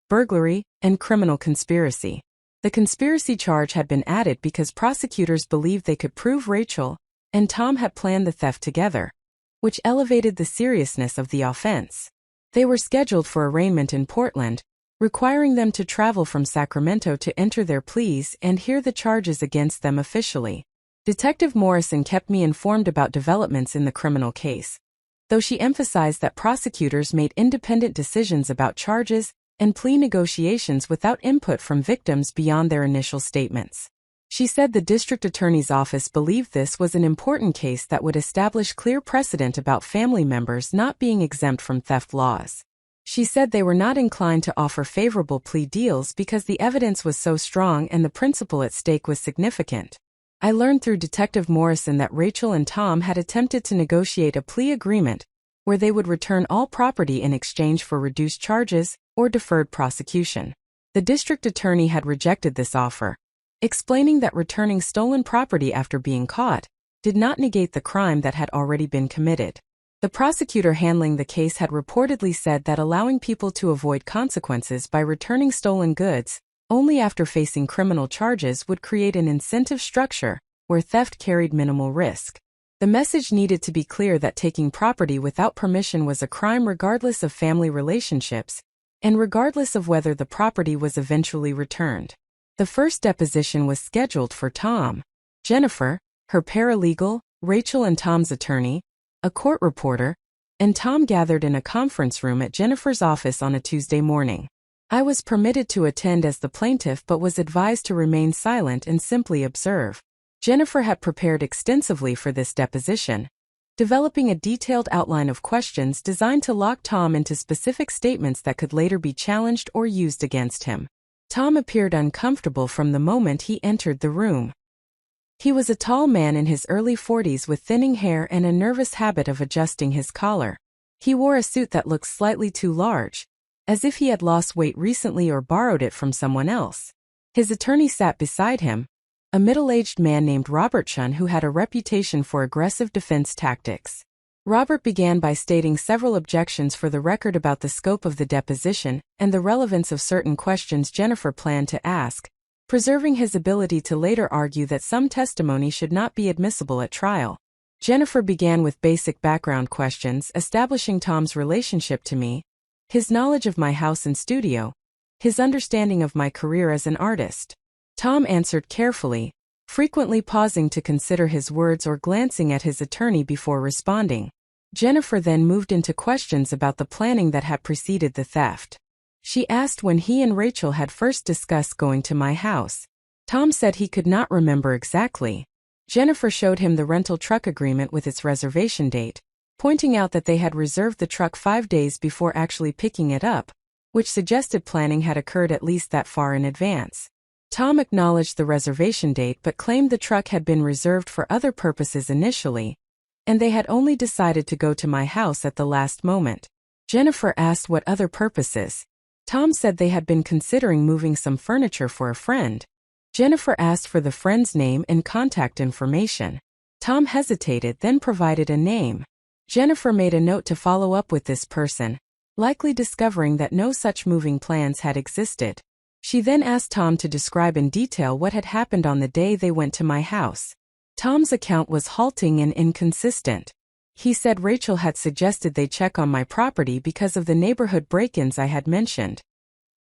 burglary, and criminal conspiracy. The conspiracy charge had been added because prosecutors believed they could prove Rachel and Tom had planned the theft together, which elevated the seriousness of the offense. They were scheduled for arraignment in Portland, requiring them to travel from Sacramento to enter their pleas and hear the charges against them officially. Detective Morrison kept me informed about developments in the criminal case, though she emphasized that prosecutors made independent decisions about charges and plea negotiations without input from victims beyond their initial statements. She said the district attorney's office believed this was an important case that would establish clear precedent about family members not being exempt from theft laws. She said they were not inclined to offer favorable plea deals because the evidence was so strong and the principle at stake was significant. I learned through Detective Morrison that Rachel and Tom had attempted to negotiate a plea agreement where they would return all property in exchange for reduced charges or deferred prosecution. The district attorney had rejected this offer, explaining that returning stolen property after being caught did not negate the crime that had already been committed. The prosecutor handling the case had reportedly said that allowing people to avoid consequences by returning stolen goods only after facing criminal charges would create an incentive structure where theft carried minimal risk. The message needed to be clear that taking property without permission was a crime regardless of family relationships, and regardless of whether the property was eventually returned. The first deposition was scheduled for Tom, Jennifer, her paralegal, Rachel and Tom's attorney, a court reporter, and Tom gathered in a conference room at Jennifer's office on a Tuesday morning. I was permitted to attend as the plaintiff but was advised to remain silent and simply observe. Jennifer had prepared extensively for this deposition, developing a detailed outline of questions designed to lock Tom into specific statements that could later be challenged or used against him. Tom appeared uncomfortable from the moment he entered the room. He was a tall man in his early 40s with thinning hair and a nervous habit of adjusting his collar. He wore a suit that looked slightly too large, as if he had lost weight recently or borrowed it from someone else. His attorney sat beside him, a middle-aged man named Robert Chun who had a reputation for aggressive defense tactics. Robert began by stating several objections for the record about the scope of the deposition and the relevance of certain questions Jennifer planned to ask, preserving his ability to later argue that some testimony should not be admissible at trial. Jennifer began with basic background questions establishing Tom's relationship to me, his knowledge of my house and studio, his understanding of my career as an artist. Tom answered carefully, frequently pausing to consider his words or glancing at his attorney before responding. Jennifer then moved into questions about the planning that had preceded the theft. She asked when he and Rachel had first discussed going to my house. Tom said he could not remember exactly. Jennifer showed him the rental truck agreement with its reservation date, pointing out that they had reserved the truck 5 days before actually picking it up, which suggested planning had occurred at least that far in advance. Tom acknowledged the reservation date but claimed the truck had been reserved for other purposes initially, and they had only decided to go to my house at the last moment. Jennifer asked what other purposes. Tom said they had been considering moving some furniture for a friend. Jennifer asked for the friend's name and contact information. Tom hesitated, then provided a name. Jennifer made a note to follow up with this person, likely discovering that no such moving plans had existed. She then asked Tom to describe in detail what had happened on the day they went to my house. Tom's account was halting and inconsistent. He said Rachel had suggested they check on my property because of the neighborhood break-ins I had mentioned.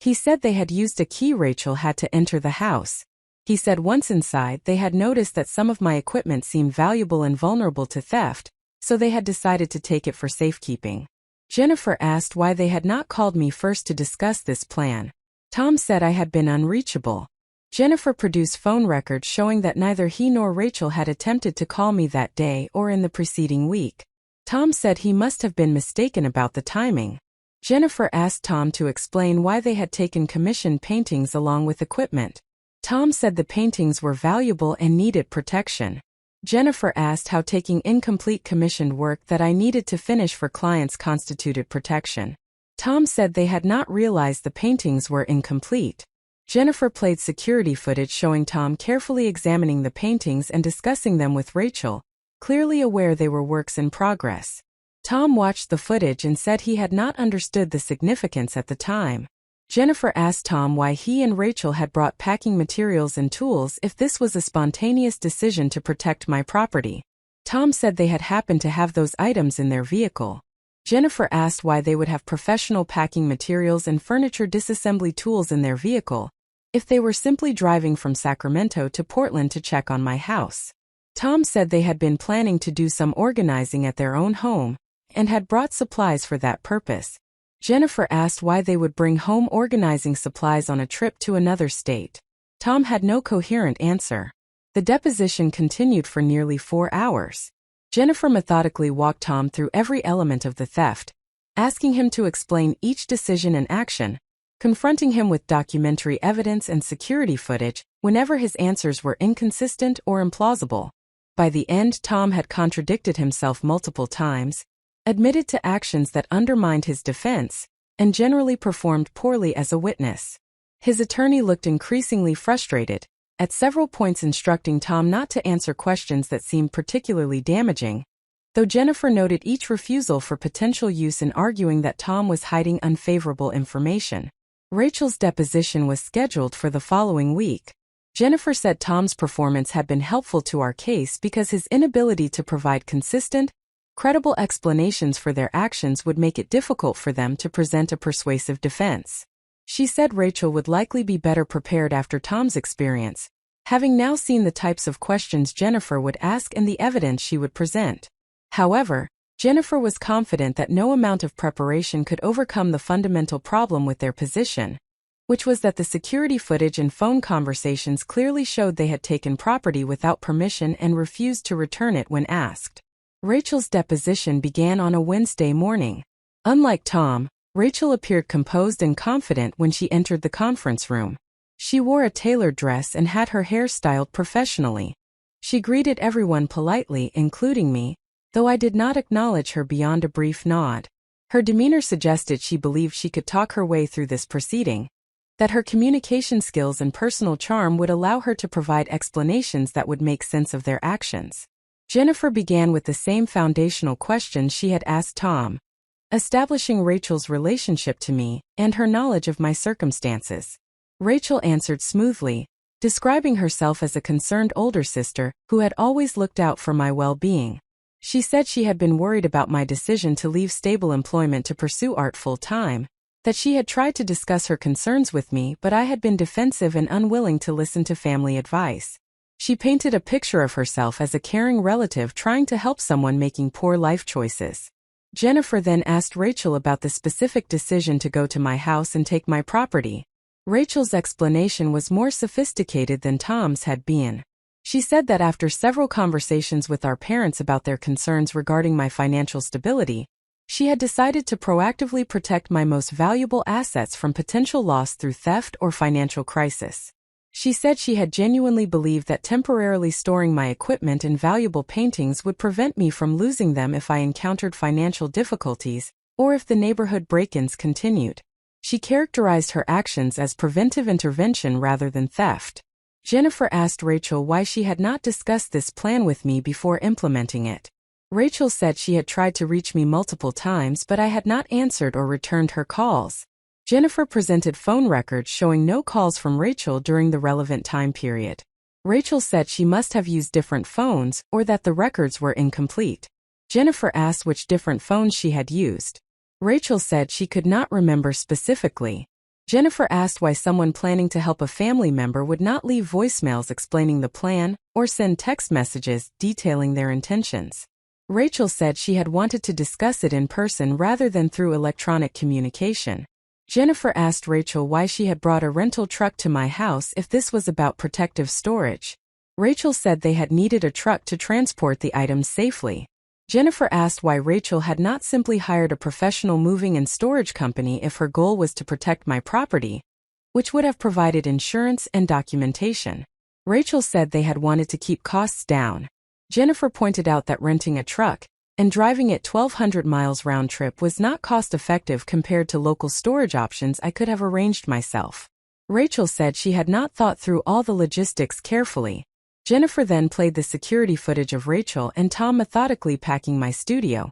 He said they had used a key Rachel had to enter the house. He said once inside they had noticed that some of my equipment seemed valuable and vulnerable to theft, so they had decided to take it for safekeeping. Jennifer asked why they had not called me first to discuss this plan. Tom said I had been unreachable. Jennifer produced phone records showing that neither he nor Rachel had attempted to call me that day or in the preceding week. Tom said he must have been mistaken about the timing. Jennifer asked Tom to explain why they had taken commissioned paintings along with equipment. Tom said the paintings were valuable and needed protection. Jennifer asked how taking incomplete commissioned work that I needed to finish for clients constituted protection. Tom said they had not realized the paintings were incomplete. Jennifer played security footage showing Tom carefully examining the paintings and discussing them with Rachel, clearly aware they were works in progress. Tom watched the footage and said he had not understood the significance at the time. Jennifer asked Tom why he and Rachel had brought packing materials and tools if this was a spontaneous decision to protect my property. Tom said they had happened to have those items in their vehicle. Jennifer asked why they would have professional packing materials and furniture disassembly tools in their vehicle if they were simply driving from Sacramento to Portland to check on my house. Tom said they had been planning to do some organizing at their own home and had brought supplies for that purpose. Jennifer asked why they would bring home organizing supplies on a trip to another state. Tom had no coherent answer. The deposition continued for nearly 4 hours. Jennifer methodically walked Tom through every element of the theft, asking him to explain each decision and action, confronting him with documentary evidence and security footage whenever his answers were inconsistent or implausible. By the end, Tom had contradicted himself multiple times, admitted to actions that undermined his defense, and generally performed poorly as a witness. His attorney looked increasingly frustrated, at several points instructing Tom not to answer questions that seemed particularly damaging, though Jennifer noted each refusal for potential use in arguing that Tom was hiding unfavorable information. Rachel's deposition was scheduled for the following week. Jennifer said Tom's performance had been helpful to our case because his inability to provide consistent, credible explanations for their actions would make it difficult for them to present a persuasive defense. She said Rachel would likely be better prepared after Tom's experience, having now seen the types of questions Jennifer would ask and the evidence she would present. However, Jennifer was confident that no amount of preparation could overcome the fundamental problem with their position, which was that the security footage and phone conversations clearly showed they had taken property without permission and refused to return it when asked. Rachel's deposition began on a Wednesday morning. Unlike Tom, Rachel appeared composed and confident when she entered the conference room. She wore a tailored dress and had her hair styled professionally. She greeted everyone politely, including me, though I did not acknowledge her beyond a brief nod. Her demeanor suggested she believed she could talk her way through this proceeding, that her communication skills and personal charm would allow her to provide explanations that would make sense of their actions. Jennifer began with the same foundational questions she had asked Tom, establishing Rachel's relationship to me and her knowledge of my circumstances. Rachel answered smoothly, describing herself as a concerned older sister who had always looked out for my well-being. She said she had been worried about my decision to leave stable employment to pursue art full-time, that she had tried to discuss her concerns with me but I had been defensive and unwilling to listen to family advice. She painted a picture of herself as a caring relative trying to help someone making poor life choices. Jennifer then asked Rachel about the specific decision to go to my house and take my property. Rachel's explanation was more sophisticated than Tom's had been. She said that after several conversations with our parents about their concerns regarding my financial stability, she had decided to proactively protect my most valuable assets from potential loss through theft or financial crisis. She said she had genuinely believed that temporarily storing my equipment and valuable paintings would prevent me from losing them if I encountered financial difficulties, or if the neighborhood break-ins continued. She characterized her actions as preventive intervention rather than theft. Jennifer asked Rachel why she had not discussed this plan with me before implementing it. Rachel said she had tried to reach me multiple times but I had not answered or returned her calls. Jennifer presented phone records showing no calls from Rachel during the relevant time period. Rachel said she must have used different phones or that the records were incomplete. Jennifer asked which different phones she had used. Rachel said she could not remember specifically. Jennifer asked why someone planning to help a family member would not leave voicemails explaining the plan or send text messages detailing their intentions. Rachel said she had wanted to discuss it in person rather than through electronic communication. Jennifer asked Rachel why she had brought a rental truck to my house if this was about protective storage. Rachel said they had needed a truck to transport the items safely. Jennifer asked why Rachel had not simply hired a professional moving and storage company if her goal was to protect my property, which would have provided insurance and documentation. Rachel said they had wanted to keep costs down. Jennifer pointed out that renting a truck and driving it 1,200 miles round trip was not cost-effective compared to local storage options I could have arranged myself. Rachel said she had not thought through all the logistics carefully. Jennifer then played the security footage of Rachel and Tom methodically packing my studio,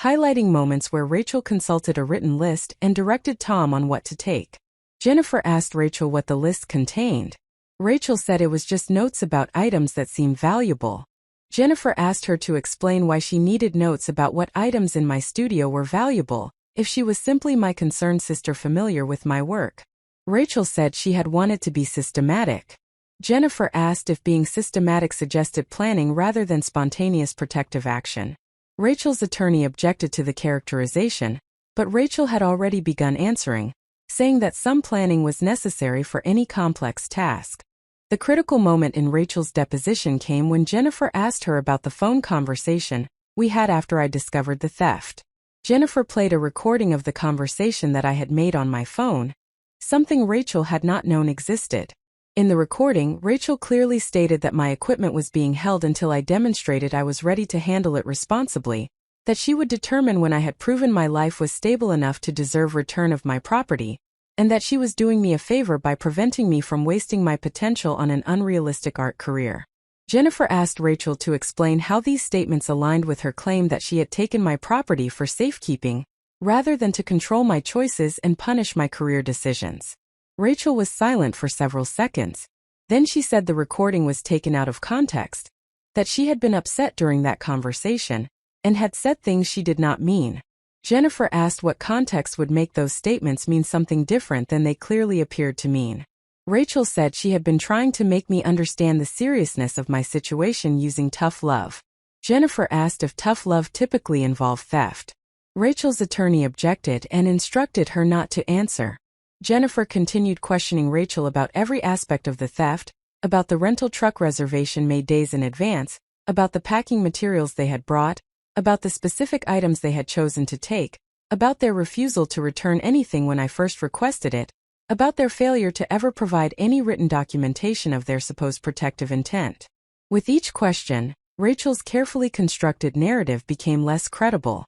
highlighting moments where Rachel consulted a written list and directed Tom on what to take. Jennifer asked Rachel what the list contained. Rachel said it was just notes about items that seemed valuable. Jennifer asked her to explain why she needed notes about what items in my studio were valuable, if she was simply my concerned sister familiar with my work. Rachel said she had wanted to be systematic. Jennifer asked if being systematic suggested planning rather than spontaneous protective action. Rachel's attorney objected to the characterization, but Rachel had already begun answering, saying that some planning was necessary for any complex task. The critical moment in Rachel's deposition came when Jennifer asked her about the phone conversation we had after I discovered the theft. Jennifer played a recording of the conversation that I had made on my phone, something Rachel had not known existed. In the recording, Rachel clearly stated that my equipment was being held until I demonstrated I was ready to handle it responsibly, that she would determine when I had proven my life was stable enough to deserve return of my property, and that she was doing me a favor by preventing me from wasting my potential on an unrealistic art career. Jennifer asked Rachel to explain how these statements aligned with her claim that she had taken my property for safekeeping, rather than to control my choices and punish my career decisions. Rachel was silent for several seconds. Then she said the recording was taken out of context, that she had been upset during that conversation, and had said things she did not mean. Jennifer asked what context would make those statements mean something different than they clearly appeared to mean. Rachel said she had been trying to make me understand the seriousness of my situation using tough love. Jennifer asked if tough love typically involved theft. Rachel's attorney objected and instructed her not to answer. Jennifer continued questioning Rachel about every aspect of the theft, about the rental truck reservation made days in advance, about the packing materials they had brought, about the specific items they had chosen to take, about their refusal to return anything when I first requested it, about their failure to ever provide any written documentation of their supposed protective intent. With each question, Rachel's carefully constructed narrative became less credible.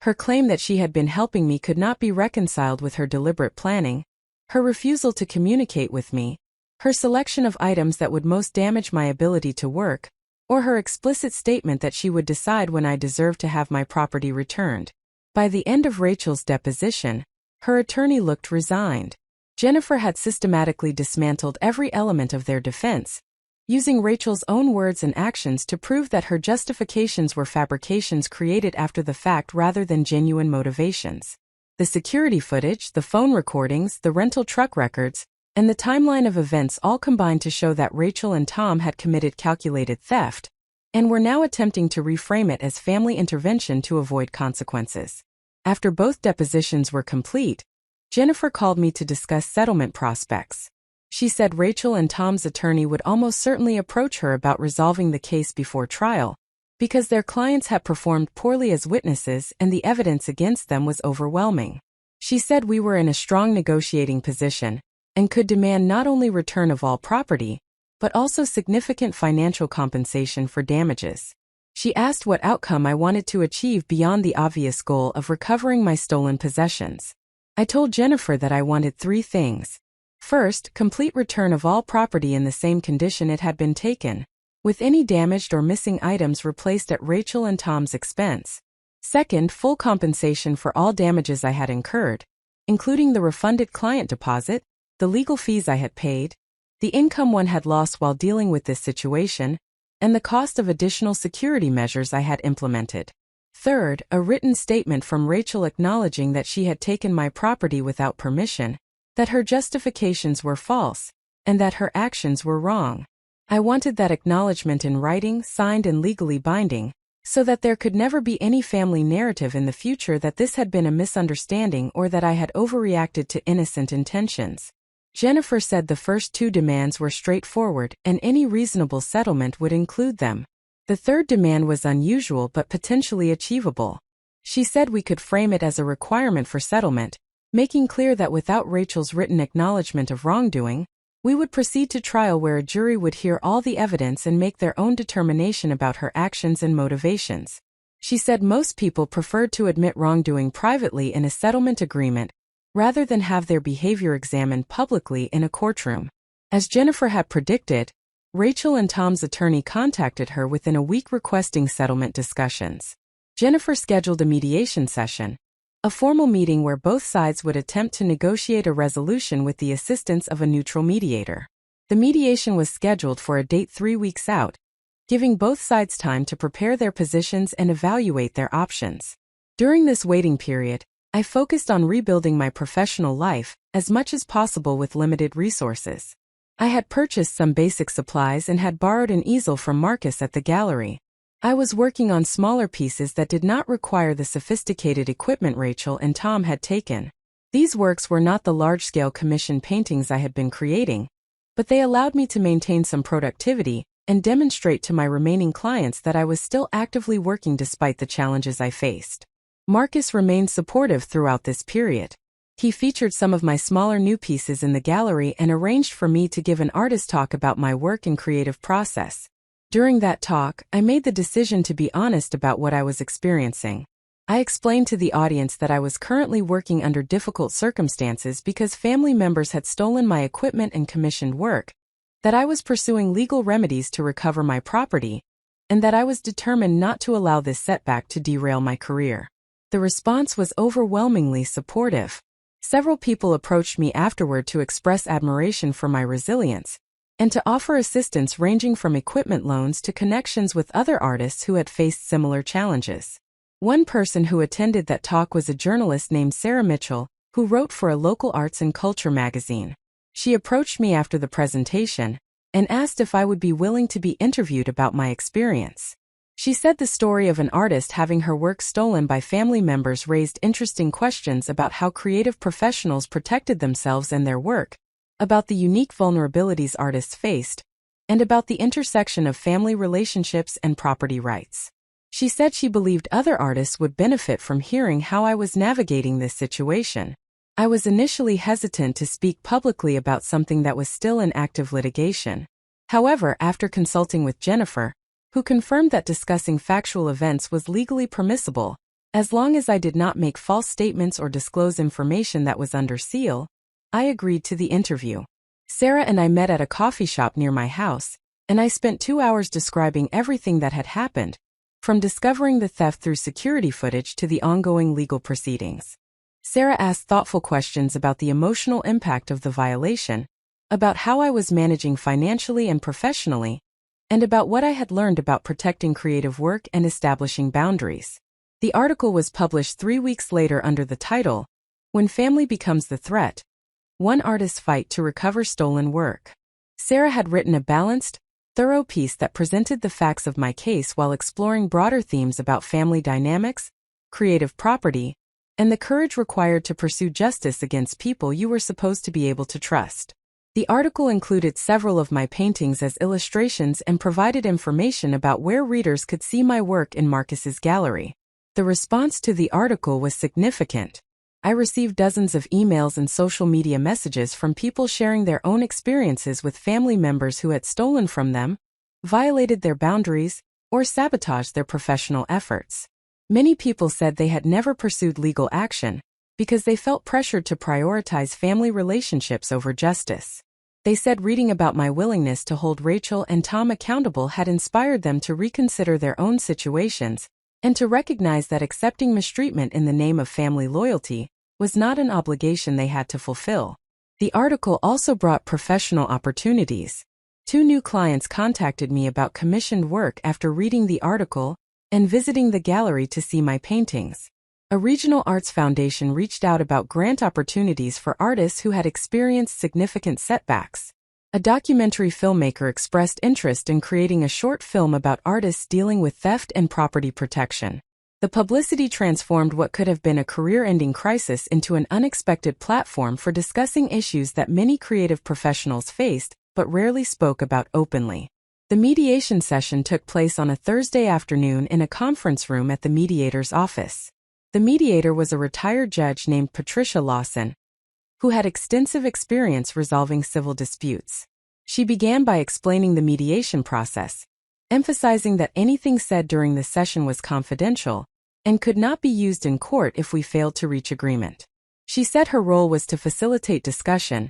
Her claim that she had been helping me could not be reconciled with her deliberate planning, her refusal to communicate with me, her selection of items that would most damage my ability to work, or her explicit statement that she would decide when I deserved to have my property returned. By the end of Rachel's deposition, her attorney looked resigned. Jennifer had systematically dismantled every element of their defense, using Rachel's own words and actions to prove that her justifications were fabrications created after the fact rather than genuine motivations. The security footage, the phone recordings, the rental truck records, and the timeline of events all combined to show that Rachel and Tom had committed calculated theft, and were now attempting to reframe it as family intervention to avoid consequences. After both depositions were complete, Jennifer called me to discuss settlement prospects. She said Rachel and Tom's attorney would almost certainly approach her about resolving the case before trial, because their clients had performed poorly as witnesses and the evidence against them was overwhelming. She said we were in a strong negotiating position and could demand not only return of all property, but also significant financial compensation for damages. She asked what outcome I wanted to achieve beyond the obvious goal of recovering my stolen possessions. I told Jennifer that I wanted 3 things. First, complete return of all property in the same condition it had been taken, with any damaged or missing items replaced at Rachel and Tom's expense. Second, full compensation for all damages I had incurred, including the refunded client deposit, the legal fees I had paid, the income one had lost while dealing with this situation, and the cost of additional security measures I had implemented. Third, a written statement from Rachel acknowledging that she had taken my property without permission, that her justifications were false, and that her actions were wrong. I wanted that acknowledgement in writing, signed and legally binding, so that there could never be any family narrative in the future that this had been a misunderstanding or that I had overreacted to innocent intentions. Jennifer said the first two demands were straightforward and any reasonable settlement would include them. The third demand was unusual but potentially achievable. She said we could frame it as a requirement for settlement, making clear that without Rachel's written acknowledgement of wrongdoing, we would proceed to trial where a jury would hear all the evidence and make their own determination about her actions and motivations. She said most people preferred to admit wrongdoing privately in a settlement agreement, rather than have their behavior examined publicly in a courtroom. As Jennifer had predicted, Rachel and Tom's attorney contacted her within a week requesting settlement discussions. Jennifer scheduled a mediation session, a formal meeting where both sides would attempt to negotiate a resolution with the assistance of a neutral mediator. The mediation was scheduled for a date 3 weeks out, giving both sides time to prepare their positions and evaluate their options. During this waiting period, I focused on rebuilding my professional life as much as possible with limited resources. I had purchased some basic supplies and had borrowed an easel from Marcus at the gallery. I was working on smaller pieces that did not require the sophisticated equipment Rachel and Tom had taken. These works were not the large-scale commission paintings I had been creating, but they allowed me to maintain some productivity and demonstrate to my remaining clients that I was still actively working despite the challenges I faced. Marcus remained supportive throughout this period. He featured some of my smaller new pieces in the gallery and arranged for me to give an artist talk about my work and creative process. During that talk, I made the decision to be honest about what I was experiencing. I explained to the audience that I was currently working under difficult circumstances because family members had stolen my equipment and commissioned work, that I was pursuing legal remedies to recover my property, and that I was determined not to allow this setback to derail my career. The response was overwhelmingly supportive. Several people approached me afterward to express admiration for my resilience, and to offer assistance ranging from equipment loans to connections with other artists who had faced similar challenges. One person who attended that talk was a journalist named Sarah Mitchell, who wrote for a local arts and culture magazine. She approached me after the presentation and asked if I would be willing to be interviewed about my experience. She said the story of an artist having her work stolen by family members raised interesting questions about how creative professionals protected themselves and their work, about the unique vulnerabilities artists faced, and about the intersection of family relationships and property rights. She said she believed other artists would benefit from hearing how I was navigating this situation. I was initially hesitant to speak publicly about something that was still in active litigation. However, after consulting with Jennifer, who confirmed that discussing factual events was legally permissible, as long as I did not make false statements or disclose information that was under seal, I agreed to the interview. Sarah and I met at a coffee shop near my house, and I spent 2 hours describing everything that had happened, from discovering the theft through security footage to the ongoing legal proceedings. Sarah asked thoughtful questions about the emotional impact of the violation, about how I was managing financially and professionally, and about what I had learned about protecting creative work and establishing boundaries. The article was published 3 weeks later under the title, "When Family Becomes the Threat: One Artist's Fight to Recover Stolen Work." Sarah had written a balanced, thorough piece that presented the facts of my case while exploring broader themes about family dynamics, creative property, and the courage required to pursue justice against people you were supposed to be able to trust. The article included several of my paintings as illustrations and provided information about where readers could see my work in Marcus's gallery. The response to the article was significant. I received dozens of emails and social media messages from people sharing their own experiences with family members who had stolen from them, violated their boundaries, or sabotaged their professional efforts. Many people said they had never pursued legal action because they felt pressured to prioritize family relationships over justice. They said reading about my willingness to hold Rachel and Tom accountable had inspired them to reconsider their own situations and to recognize that accepting mistreatment in the name of family loyalty was not an obligation they had to fulfill. The article also brought professional opportunities. 2 new clients contacted me about commissioned work after reading the article and visiting the gallery to see my paintings. A regional arts foundation reached out about grant opportunities for artists who had experienced significant setbacks. A documentary filmmaker expressed interest in creating a short film about artists dealing with theft and property protection. The publicity transformed what could have been a career-ending crisis into an unexpected platform for discussing issues that many creative professionals faced but rarely spoke about openly. The mediation session took place on a Thursday afternoon in a conference room at the mediator's office. The mediator was a retired judge named Patricia Lawson, who had extensive experience resolving civil disputes. She began by explaining the mediation process, emphasizing that anything said during the session was confidential and could not be used in court if we failed to reach agreement. She said her role was to facilitate discussion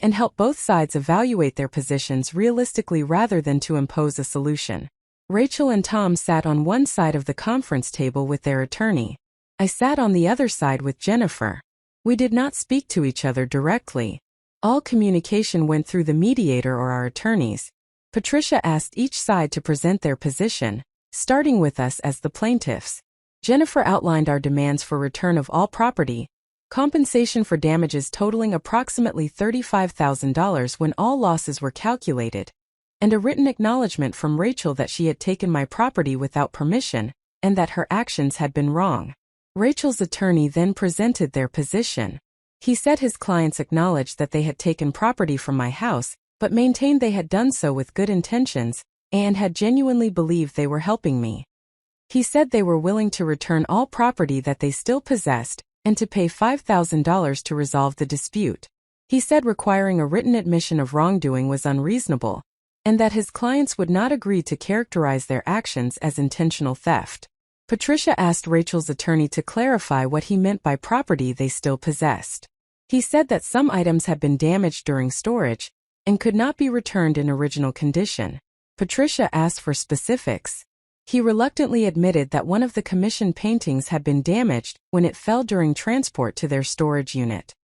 and help both sides evaluate their positions realistically rather than to impose a solution. Rachel and Tom sat on one side of the conference table with their attorney. I sat on the other side with Jennifer. We did not speak to each other directly. All communication went through the mediator or our attorneys. Patricia asked each side to present their position, starting with us as the plaintiffs. Jennifer outlined our demands for return of all property, compensation for damages totaling approximately $35,000 when all losses were calculated, and a written acknowledgement from Rachel that she had taken my property without permission and that her actions had been wrong. Rachel's attorney then presented their position. He said his clients acknowledged that they had taken property from my house, but maintained they had done so with good intentions and had genuinely believed they were helping me. He said they were willing to return all property that they still possessed and to pay $5,000 to resolve the dispute. He said requiring a written admission of wrongdoing was unreasonable, and that his clients would not agree to characterize their actions as intentional theft. Patricia asked Rachel's attorney to clarify what he meant by property they still possessed. He said that some items had been damaged during storage and could not be returned in original condition. Patricia asked for specifics. He reluctantly admitted that one of the commissioned paintings had been damaged when it fell during transport to their storage unit.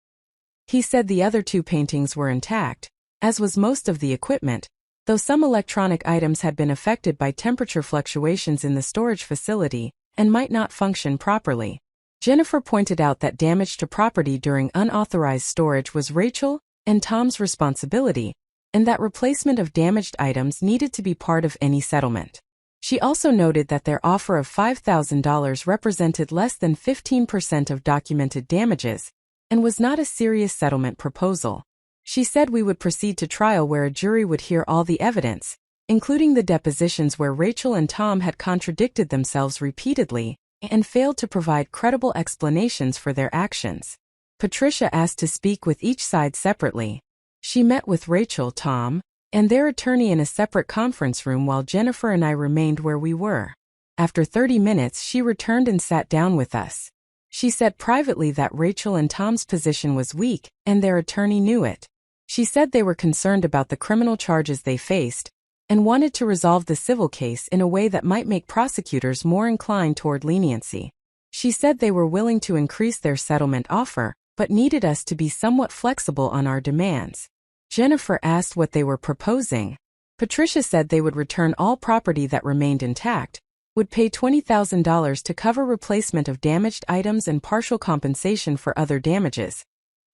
He said the other 2 paintings were intact, as was most of the equipment, though some electronic items had been affected by temperature fluctuations in the storage facility and might not function properly. Jennifer pointed out that damage to property during unauthorized storage was Rachel and Tom's responsibility, and that replacement of damaged items needed to be part of any settlement. She also noted that their offer of $5,000 represented less than 15% of documented damages and was not a serious settlement proposal. She said we would proceed to trial where a jury would hear all the evidence, including the depositions where Rachel and Tom had contradicted themselves repeatedly and failed to provide credible explanations for their actions. Patricia asked to speak with each side separately. She met with Rachel, Tom, and their attorney in a separate conference room while Jennifer and I remained where we were. After 30 minutes, she returned and sat down with us. She said privately that Rachel and Tom's position was weak, and their attorney knew it. She said they were concerned about the criminal charges they faced and wanted to resolve the civil case in a way that might make prosecutors more inclined toward leniency. She said they were willing to increase their settlement offer, but needed us to be somewhat flexible on our demands. Jennifer asked what they were proposing. Patricia said they would return all property that remained intact, would pay $20,000 to cover replacement of damaged items and partial compensation for other damages,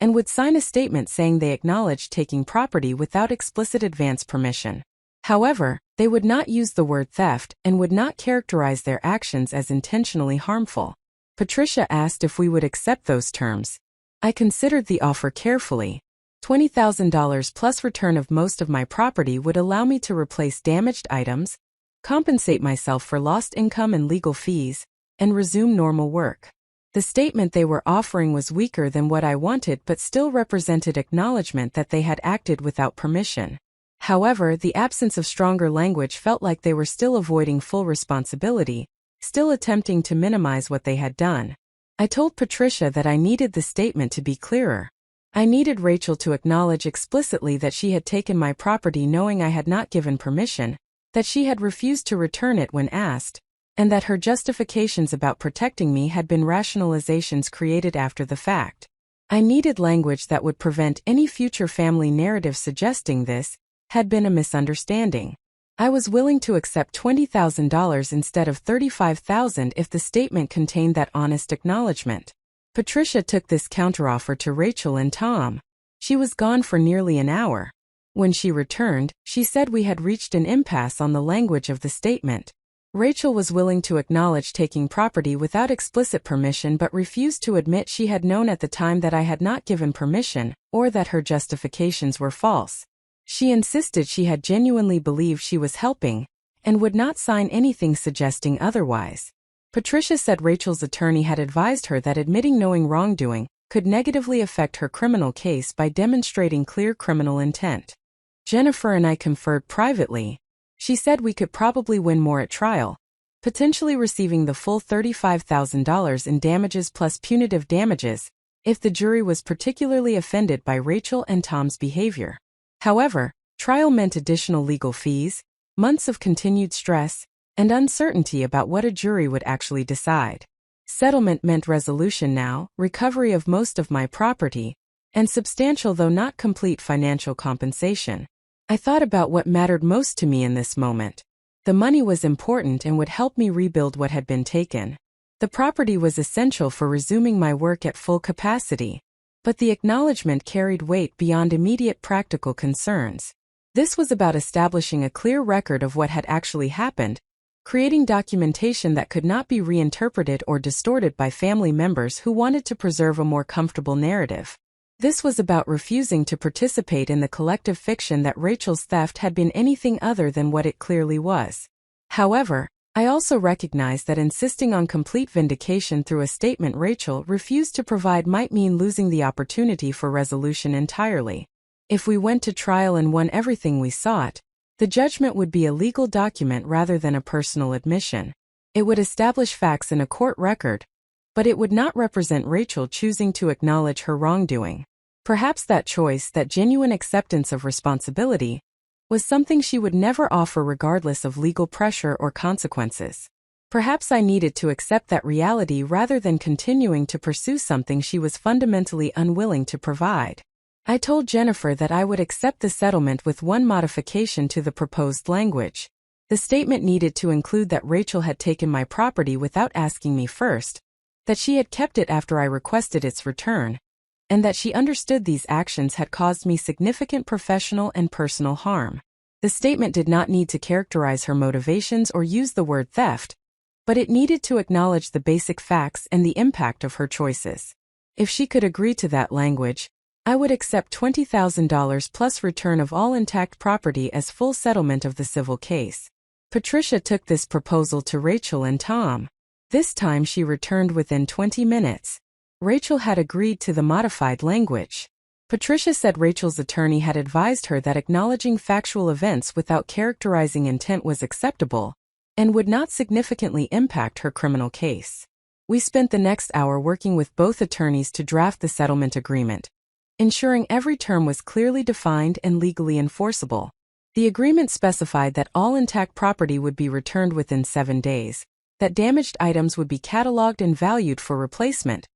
and would sign a statement saying they acknowledged taking property without explicit advance permission. However, they would not use the word theft and would not characterize their actions as intentionally harmful. Patricia asked if we would accept those terms. I considered the offer carefully. $20,000 plus return of most of my property would allow me to replace damaged items, compensate myself for lost income and legal fees, and resume normal work. The statement they were offering was weaker than what I wanted but still represented acknowledgement that they had acted without permission. However, the absence of stronger language felt like they were still avoiding full responsibility, still attempting to minimize what they had done. I told Patricia that I needed the statement to be clearer. I needed Rachel to acknowledge explicitly that she had taken my property knowing I had not given permission, that she had refused to return it when asked, and that her justifications about protecting me had been rationalizations created after the fact. I needed language that would prevent any future family narrative suggesting this had been a misunderstanding. I was willing to accept $20,000 instead of $35,000 if the statement contained that honest acknowledgement. Patricia took this counteroffer to Rachel and Tom. She was gone for nearly an hour. When she returned, she said we had reached an impasse on the language of the statement. Rachel was willing to acknowledge taking property without explicit permission but refused to admit she had known at the time that I had not given permission, or that her justifications were false. She insisted she had genuinely believed she was helping, and would not sign anything suggesting otherwise. Patricia said Rachel's attorney had advised her that admitting knowing wrongdoing could negatively affect her criminal case by demonstrating clear criminal intent. Jennifer and I conferred privately. She said we could probably win more at trial, potentially receiving the full $35,000 in damages plus punitive damages, if the jury was particularly offended by Rachel and Tom's behavior. However, trial meant additional legal fees, months of continued stress, and uncertainty about what a jury would actually decide. Settlement meant resolution now, recovery of most of my property, and substantial though not complete financial compensation. I thought about what mattered most to me in this moment. The money was important and would help me rebuild what had been taken. The property was essential for resuming my work at full capacity. But the acknowledgement carried weight beyond immediate practical concerns. This was about establishing a clear record of what had actually happened, creating documentation that could not be reinterpreted or distorted by family members who wanted to preserve a more comfortable narrative. This was about refusing to participate in the collective fiction that Rachel's theft had been anything other than what it clearly was. However, I also recognized that insisting on complete vindication through a statement Rachel refused to provide might mean losing the opportunity for resolution entirely. If we went to trial and won everything we sought, the judgment would be a legal document rather than a personal admission. It would establish facts in a court record, but it would not represent Rachel choosing to acknowledge her wrongdoing. Perhaps that choice, that genuine acceptance of responsibility, was something she would never offer regardless of legal pressure or consequences. Perhaps I needed to accept that reality rather than continuing to pursue something she was fundamentally unwilling to provide. I told Jennifer that I would accept the settlement with one modification to the proposed language. The statement needed to include that Rachel had taken my property without asking me first, that she had kept it after I requested its return, and that she understood these actions had caused me significant professional and personal harm. The statement did not need to characterize her motivations or use the word theft, but it needed to acknowledge the basic facts and the impact of her choices. If she could agree to that language, I would accept $20,000 plus return of all intact property as full settlement of the civil case. Patricia took this proposal to Rachel and Tom. This time she returned within 20 minutes. Rachel had agreed to the modified language. Patricia said Rachel's attorney had advised her that acknowledging factual events without characterizing intent was acceptable, and would not significantly impact her criminal case. We spent the next hour working with both attorneys to draft the settlement agreement, ensuring every term was clearly defined and legally enforceable. The agreement specified that all intact property would be returned within 7 days, that damaged items would be cataloged and valued for replacement,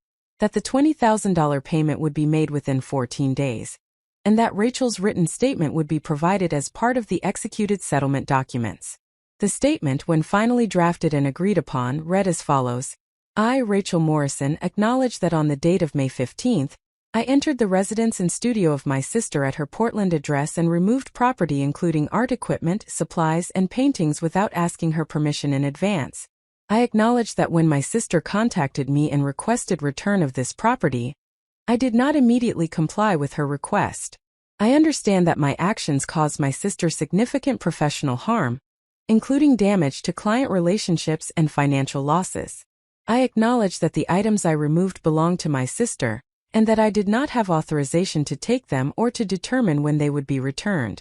that the $20,000 payment would be made within 14 days, and that Rachel's written statement would be provided as part of the executed settlement documents. The statement, when finally drafted and agreed upon, read as follows: I, Rachel Morrison, acknowledge that on the date of May 15th, I entered the residence and studio of my sister at her Portland address and removed property including art equipment, supplies, and paintings without asking her permission in advance. I acknowledge that when my sister contacted me and requested return of this property, I did not immediately comply with her request. I understand that my actions caused my sister significant professional harm, including damage to client relationships and financial losses. I acknowledge that the items I removed belonged to my sister, and that I did not have authorization to take them or to determine when they would be returned.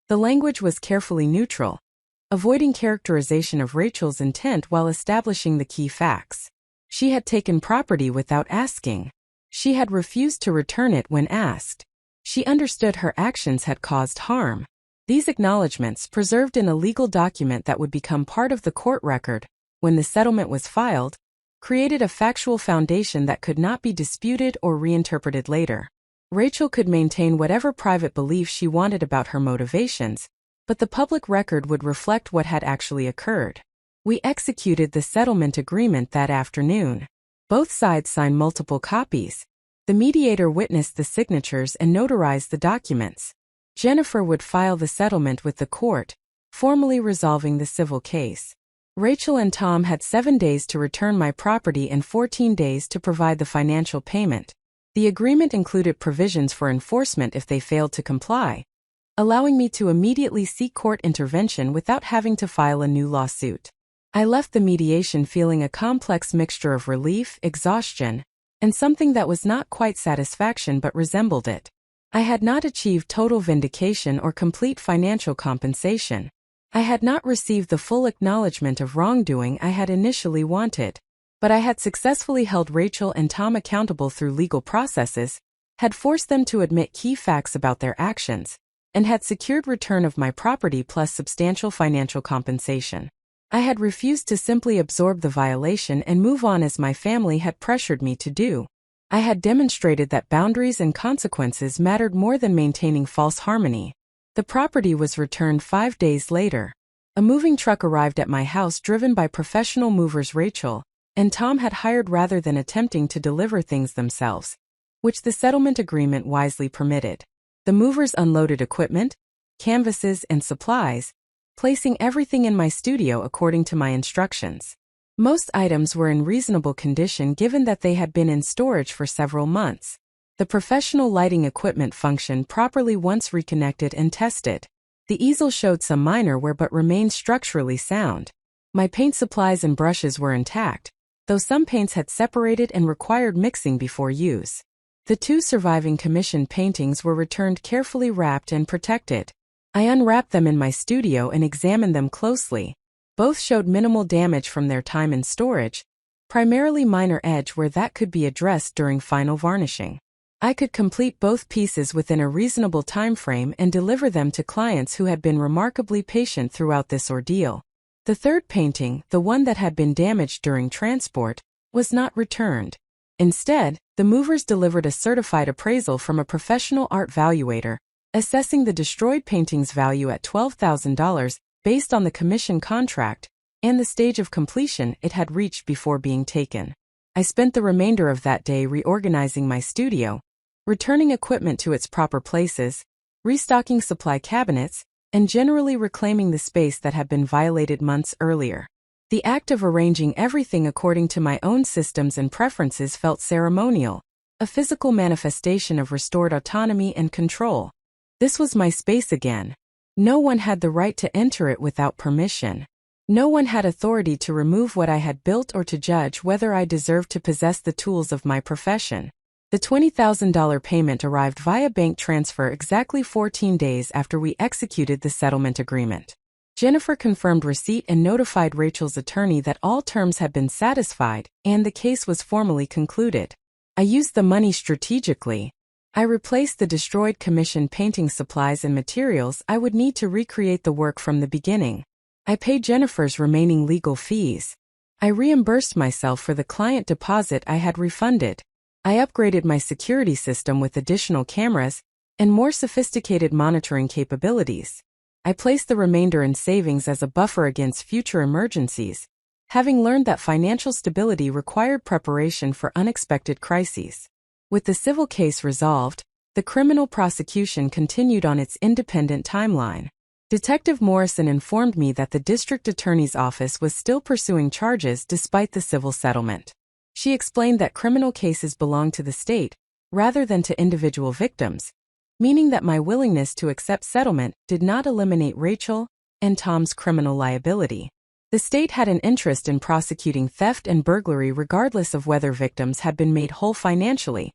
The language was carefully neutral, avoiding characterization of Rachel's intent while establishing the key facts. She had taken property without asking. She had refused to return it when asked. She understood her actions had caused harm. These acknowledgments, preserved in a legal document that would become part of the court record when the settlement was filed, created a factual foundation that could not be disputed or reinterpreted later. Rachel could maintain whatever private beliefs she wanted about her motivations, but the public record would reflect what had actually occurred. We executed the settlement agreement that afternoon. Both sides signed multiple copies. The mediator witnessed the signatures and notarized the documents. Jennifer would file the settlement with the court, formally resolving the civil case. Rachel and Tom had 7 days to return my property and 14 days to provide the financial payment. The agreement included provisions for enforcement if they failed to comply, allowing me to immediately seek court intervention without having to file a new lawsuit. I left the mediation feeling a complex mixture of relief, exhaustion, and something that was not quite satisfaction but resembled it. I had not achieved total vindication or complete financial compensation. I had not received the full acknowledgement of wrongdoing I had initially wanted, but I had successfully held Rachel and Tom accountable through legal processes, had forced them to admit key facts about their actions, and had secured return of my property plus substantial financial compensation. I had refused to simply absorb the violation and move on as my family had pressured me to do. I had demonstrated that boundaries and consequences mattered more than maintaining false harmony. The property was returned 5 days later. A moving truck arrived at my house driven by professional movers Rachel and Tom had hired rather than attempting to deliver things themselves, which the settlement agreement wisely permitted. The movers unloaded equipment, canvases, and supplies, placing everything in my studio according to my instructions. Most items were in reasonable condition given that they had been in storage for several months. The professional lighting equipment functioned properly once reconnected and tested. The easel showed some minor wear but remained structurally sound. My paint supplies and brushes were intact, though some paints had separated and required mixing before use. The 2 surviving commissioned paintings were returned carefully wrapped and protected. I unwrapped them in my studio and examined them closely. Both showed minimal damage from their time in storage, primarily minor edge wear that could be addressed during final varnishing. I could complete both pieces within a reasonable time frame and deliver them to clients who had been remarkably patient throughout this ordeal. The third painting, the one that had been damaged during transport, was not returned. Instead, the movers delivered a certified appraisal from a professional art valuator, assessing the destroyed painting's value at $12,000 based on the commission contract and the stage of completion it had reached before being taken. I spent the remainder of that day reorganizing my studio, returning equipment to its proper places, restocking supply cabinets, and generally reclaiming the space that had been violated months earlier. The act of arranging everything according to my own systems and preferences felt ceremonial, a physical manifestation of restored autonomy and control. This was my space again. No one had the right to enter it without permission. No one had authority to remove what I had built or to judge whether I deserved to possess the tools of my profession. The $20,000 payment arrived via bank transfer exactly 14 days after we executed the settlement agreement. Jennifer confirmed receipt and notified Rachel's attorney that all terms had been satisfied and the case was formally concluded. I used the money strategically. I replaced the destroyed commissioned painting supplies and materials I would need to recreate the work from the beginning. I paid Jennifer's remaining legal fees. I reimbursed myself for the client deposit I had refunded. I upgraded my security system with additional cameras and more sophisticated monitoring capabilities. I placed the remainder in savings as a buffer against future emergencies, having learned that financial stability required preparation for unexpected crises. With the civil case resolved, the criminal prosecution continued on its independent timeline. Detective Morrison informed me that the district attorney's office was still pursuing charges despite the civil settlement. She explained that criminal cases belong to the state, rather than to individual victims, meaning that my willingness to accept settlement did not eliminate Rachel and Tom's criminal liability. The state had an interest in prosecuting theft and burglary regardless of whether victims had been made whole financially,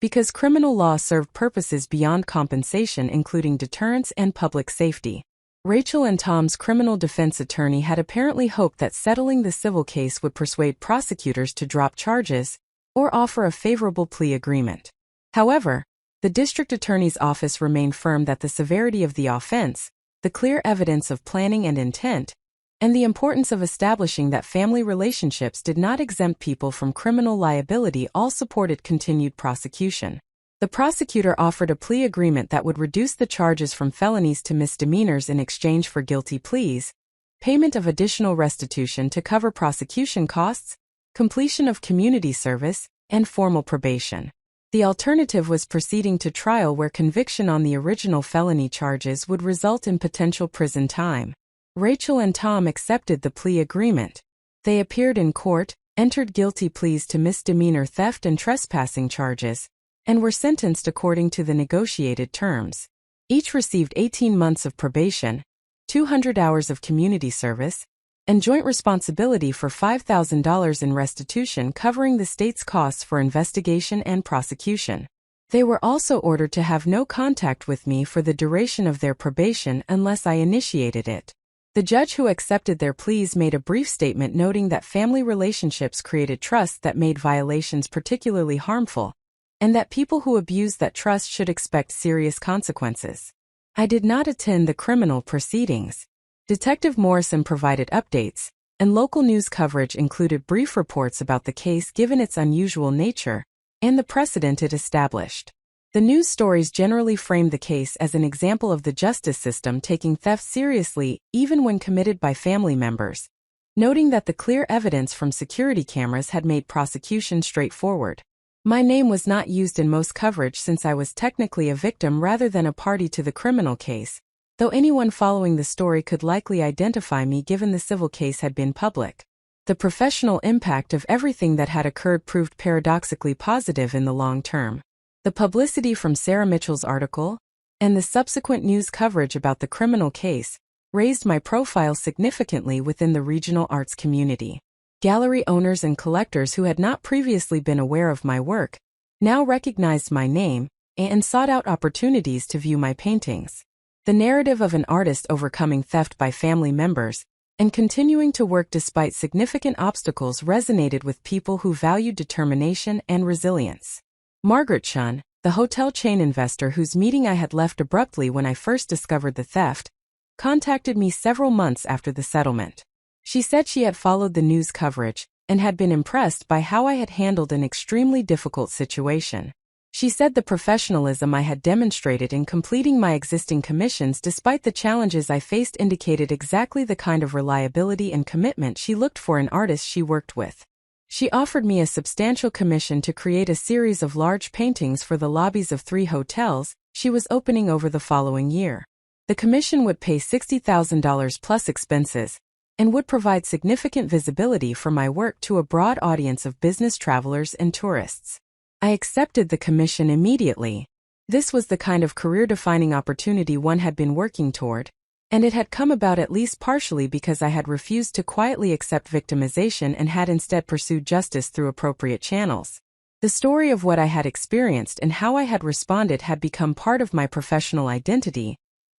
because criminal law served purposes beyond compensation including deterrence and public safety. Rachel and Tom's criminal defense attorney had apparently hoped that settling the civil case would persuade prosecutors to drop charges or offer a favorable plea agreement. However, the district attorney's office remained firm that the severity of the offense, the clear evidence of planning and intent, and the importance of establishing that family relationships did not exempt people from criminal liability all supported continued prosecution. The prosecutor offered a plea agreement that would reduce the charges from felonies to misdemeanors in exchange for guilty pleas, payment of additional restitution to cover prosecution costs, completion of community service, and formal probation. The alternative was proceeding to trial where conviction on the original felony charges would result in potential prison time. Rachel and Tom accepted the plea agreement. They appeared in court, entered guilty pleas to misdemeanor theft and trespassing charges, and were sentenced according to the negotiated terms. Each received 18 months of probation, 200 hours of community service, and joint responsibility for $5,000 in restitution covering the state's costs for investigation and prosecution. They were also ordered to have no contact with me for the duration of their probation unless I initiated it. The judge who accepted their pleas made a brief statement noting that family relationships created trust that made violations particularly harmful, and that people who abuse that trust should expect serious consequences. I did not attend the criminal proceedings. Detective Morrison provided updates, and local news coverage included brief reports about the case given its unusual nature and the precedent it established. The news stories generally framed the case as an example of the justice system taking theft seriously even when committed by family members, noting that the clear evidence from security cameras had made prosecution straightforward. My name was not used in most coverage since I was technically a victim rather than a party to the criminal case, though anyone following the story could likely identify me given the civil case had been public. The professional impact of everything that had occurred proved paradoxically positive in the long term. The publicity from Sarah Mitchell's article, and the subsequent news coverage about the criminal case, raised my profile significantly within the regional arts community. Gallery owners and collectors who had not previously been aware of my work now recognized my name and sought out opportunities to view my paintings. The narrative of an artist overcoming theft by family members and continuing to work despite significant obstacles resonated with people who valued determination and resilience. Margaret Chun, the hotel chain investor whose meeting I had left abruptly when I first discovered the theft, contacted me several months after the settlement. She said she had followed the news coverage and had been impressed by how I had handled an extremely difficult situation. She said the professionalism I had demonstrated in completing my existing commissions despite the challenges I faced indicated exactly the kind of reliability and commitment she looked for in artists she worked with. She offered me a substantial commission to create a series of large paintings for the lobbies of 3 hotels she was opening over the following year. The commission would pay $60,000 plus expenses and would provide significant visibility for my work to a broad audience of business travelers and tourists. I accepted the commission immediately. This was the kind of career-defining opportunity one had been working toward, and it had come about at least partially because I had refused to quietly accept victimization and had instead pursued justice through appropriate channels. The story of what I had experienced and how I had responded had become part of my professional identity,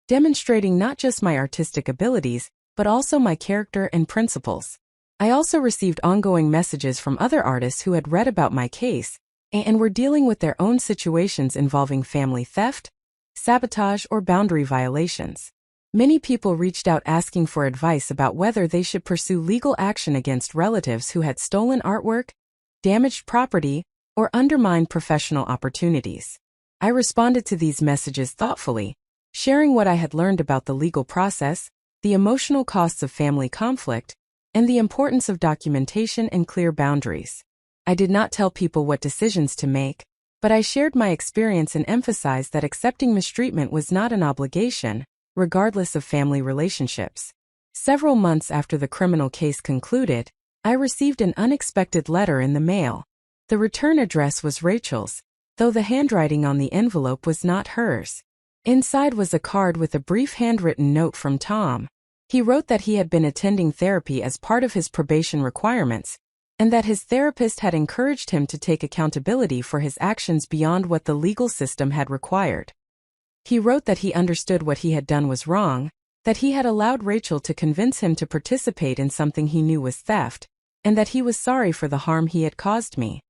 demonstrating not just my artistic abilities, but also my character and principles. I also received ongoing messages from other artists who had read about my case and were dealing with their own situations involving family theft, sabotage, or boundary violations. Many people reached out asking for advice about whether they should pursue legal action against relatives who had stolen artwork, damaged property, or undermined professional opportunities. I responded to these messages thoughtfully, sharing what I had learned about the legal process, the emotional costs of family conflict, and the importance of documentation and clear boundaries. I did not tell people what decisions to make, but I shared my experience and emphasized that accepting mistreatment was not an obligation, regardless of family relationships. Several months after the criminal case concluded, I received an unexpected letter in the mail. The return address was Rachel's, though the handwriting on the envelope was not hers. Inside was a card with a brief handwritten note from Tom. He wrote that he had been attending therapy as part of his probation requirements, and that his therapist had encouraged him to take accountability for his actions beyond what the legal system had required. He wrote that he understood what he had done was wrong, that he had allowed Rachel to convince him to participate in something he knew was theft, and that he was sorry for the harm he had caused me.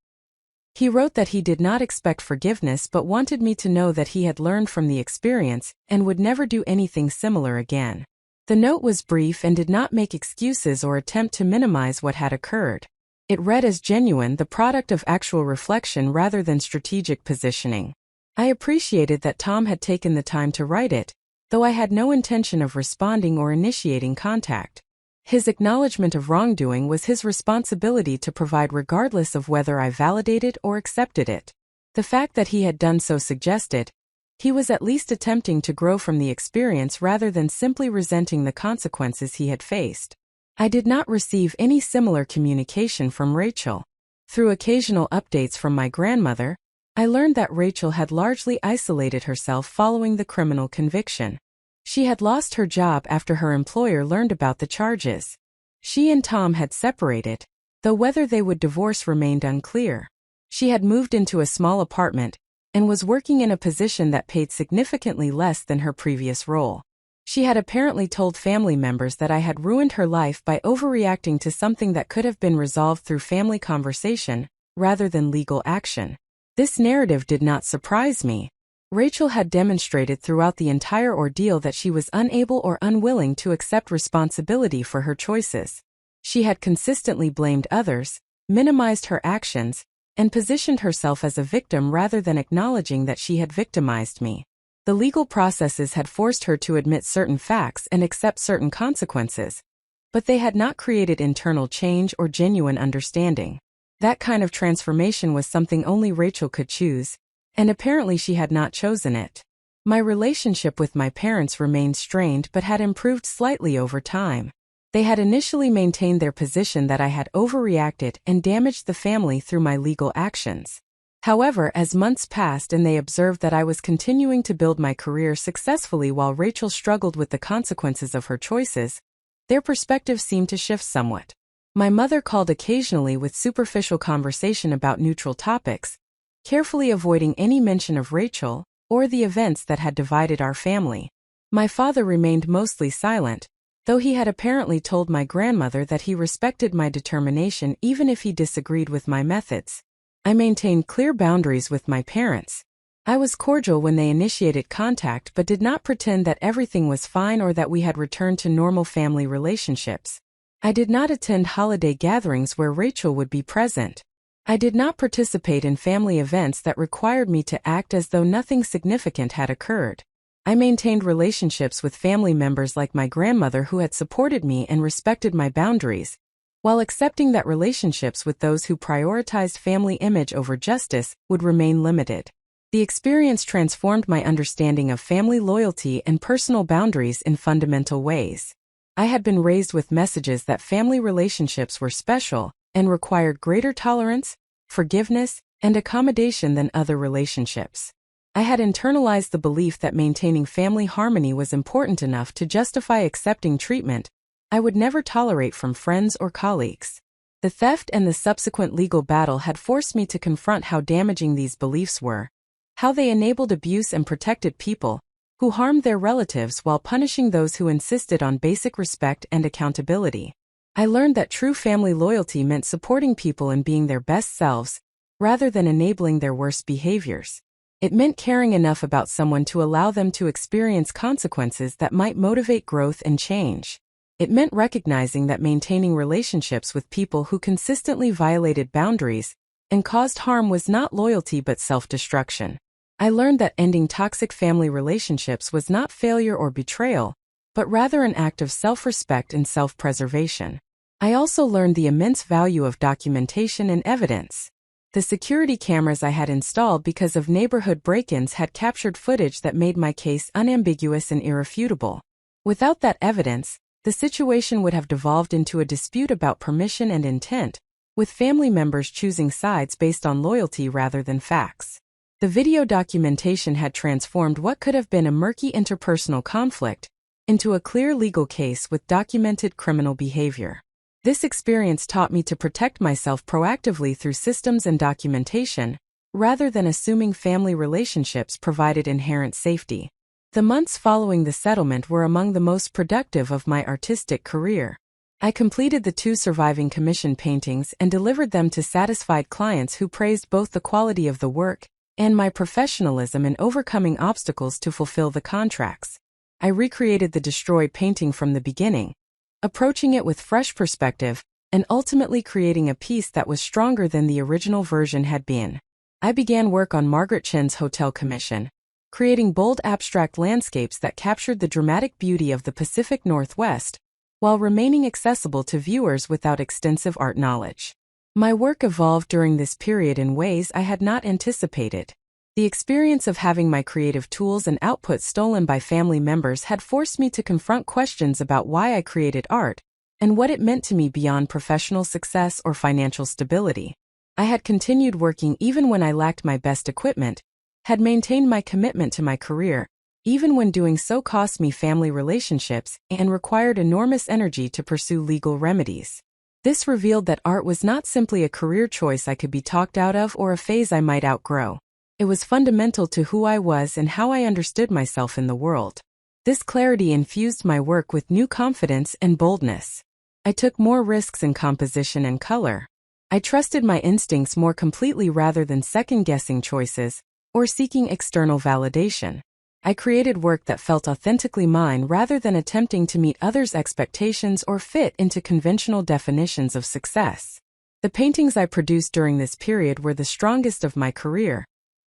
He wrote that he did not expect forgiveness but wanted me to know that he had learned from the experience and would never do anything similar again. The note was brief and did not make excuses or attempt to minimize what had occurred. It read as genuine, the product of actual reflection rather than strategic positioning. I appreciated that Tom had taken the time to write it, though I had no intention of responding or initiating contact. His acknowledgement of wrongdoing was his responsibility to provide regardless of whether I validated or accepted it. The fact that he had done so suggested he was at least attempting to grow from the experience rather than simply resenting the consequences he had faced. I did not receive any similar communication from Rachel. Through occasional updates from my grandmother, I learned that Rachel had largely isolated herself following the criminal conviction. She had lost her job after her employer learned about the charges. She and Tom had separated, though whether they would divorce remained unclear. She had moved into a small apartment and was working in a position that paid significantly less than her previous role. She had apparently told family members that I had ruined her life by overreacting to something that could have been resolved through family conversation, rather than legal action. This narrative did not surprise me. Rachel had demonstrated throughout the entire ordeal that she was unable or unwilling to accept responsibility for her choices. She had consistently blamed others, minimized her actions, and positioned herself as a victim rather than acknowledging that she had victimized me. The legal processes had forced her to admit certain facts and accept certain consequences, but they had not created internal change or genuine understanding. That kind of transformation was something only Rachel could choose, and apparently she had not chosen it. My relationship with my parents remained strained but had improved slightly over time. They had initially maintained their position that I had overreacted and damaged the family through my legal actions. However, as months passed and they observed that I was continuing to build my career successfully while Rachel struggled with the consequences of her choices, their perspective seemed to shift somewhat. My mother called occasionally with superficial conversation about neutral topics, carefully avoiding any mention of Rachel or the events that had divided our family. My father remained mostly silent, though he had apparently told my grandmother that he respected my determination even if he disagreed with my methods. I maintained clear boundaries with my parents. I was cordial when they initiated contact but did not pretend that everything was fine or that we had returned to normal family relationships. I did not attend holiday gatherings where Rachel would be present. I did not participate in family events that required me to act as though nothing significant had occurred. I maintained relationships with family members like my grandmother who had supported me and respected my boundaries, while accepting that relationships with those who prioritized family image over justice would remain limited. The experience transformed my understanding of family loyalty and personal boundaries in fundamental ways. I had been raised with messages that family relationships were special and required greater tolerance, forgiveness, and accommodation than other relationships. I had internalized the belief that maintaining family harmony was important enough to justify accepting treatment I would never tolerate from friends or colleagues. The theft and the subsequent legal battle had forced me to confront how damaging these beliefs were, how they enabled abuse and protected people who harmed their relatives while punishing those who insisted on basic respect and accountability. I learned that true family loyalty meant supporting people in being their best selves, rather than enabling their worst behaviors. It meant caring enough about someone to allow them to experience consequences that might motivate growth and change. It meant recognizing that maintaining relationships with people who consistently violated boundaries and caused harm was not loyalty but self-destruction. I learned that ending toxic family relationships was not failure or betrayal, but rather an act of self-respect and self-preservation. I also learned the immense value of documentation and evidence. The security cameras I had installed because of neighborhood break-ins had captured footage that made my case unambiguous and irrefutable. Without that evidence, the situation would have devolved into a dispute about permission and intent, with family members choosing sides based on loyalty rather than facts. The video documentation had transformed what could have been a murky interpersonal conflict into a clear legal case with documented criminal behavior. This experience taught me to protect myself proactively through systems and documentation, rather than assuming family relationships provided inherent safety. The months following the settlement were among the most productive of my artistic career. I completed the 2 surviving commission paintings and delivered them to satisfied clients who praised both the quality of the work and my professionalism in overcoming obstacles to fulfill the contracts. I recreated the destroyed painting from the beginning, approaching it with fresh perspective, and ultimately creating a piece that was stronger than the original version had been. I began work on Margaret Chen's hotel commission, creating bold abstract landscapes that captured the dramatic beauty of the Pacific Northwest, while remaining accessible to viewers without extensive art knowledge. My work evolved during this period in ways I had not anticipated. The experience of having my creative tools and output stolen by family members had forced me to confront questions about why I created art and what it meant to me beyond professional success or financial stability. I had continued working even when I lacked my best equipment, had maintained my commitment to my career, even when doing so cost me family relationships and required enormous energy to pursue legal remedies. This revealed that art was not simply a career choice I could be talked out of or a phase I might outgrow. It was fundamental to who I was and how I understood myself in the world. This clarity infused my work with new confidence and boldness. I took more risks in composition and color. I trusted my instincts more completely rather than second-guessing choices or seeking external validation. I created work that felt authentically mine rather than attempting to meet others' expectations or fit into conventional definitions of success. The paintings I produced during this period were the strongest of my career,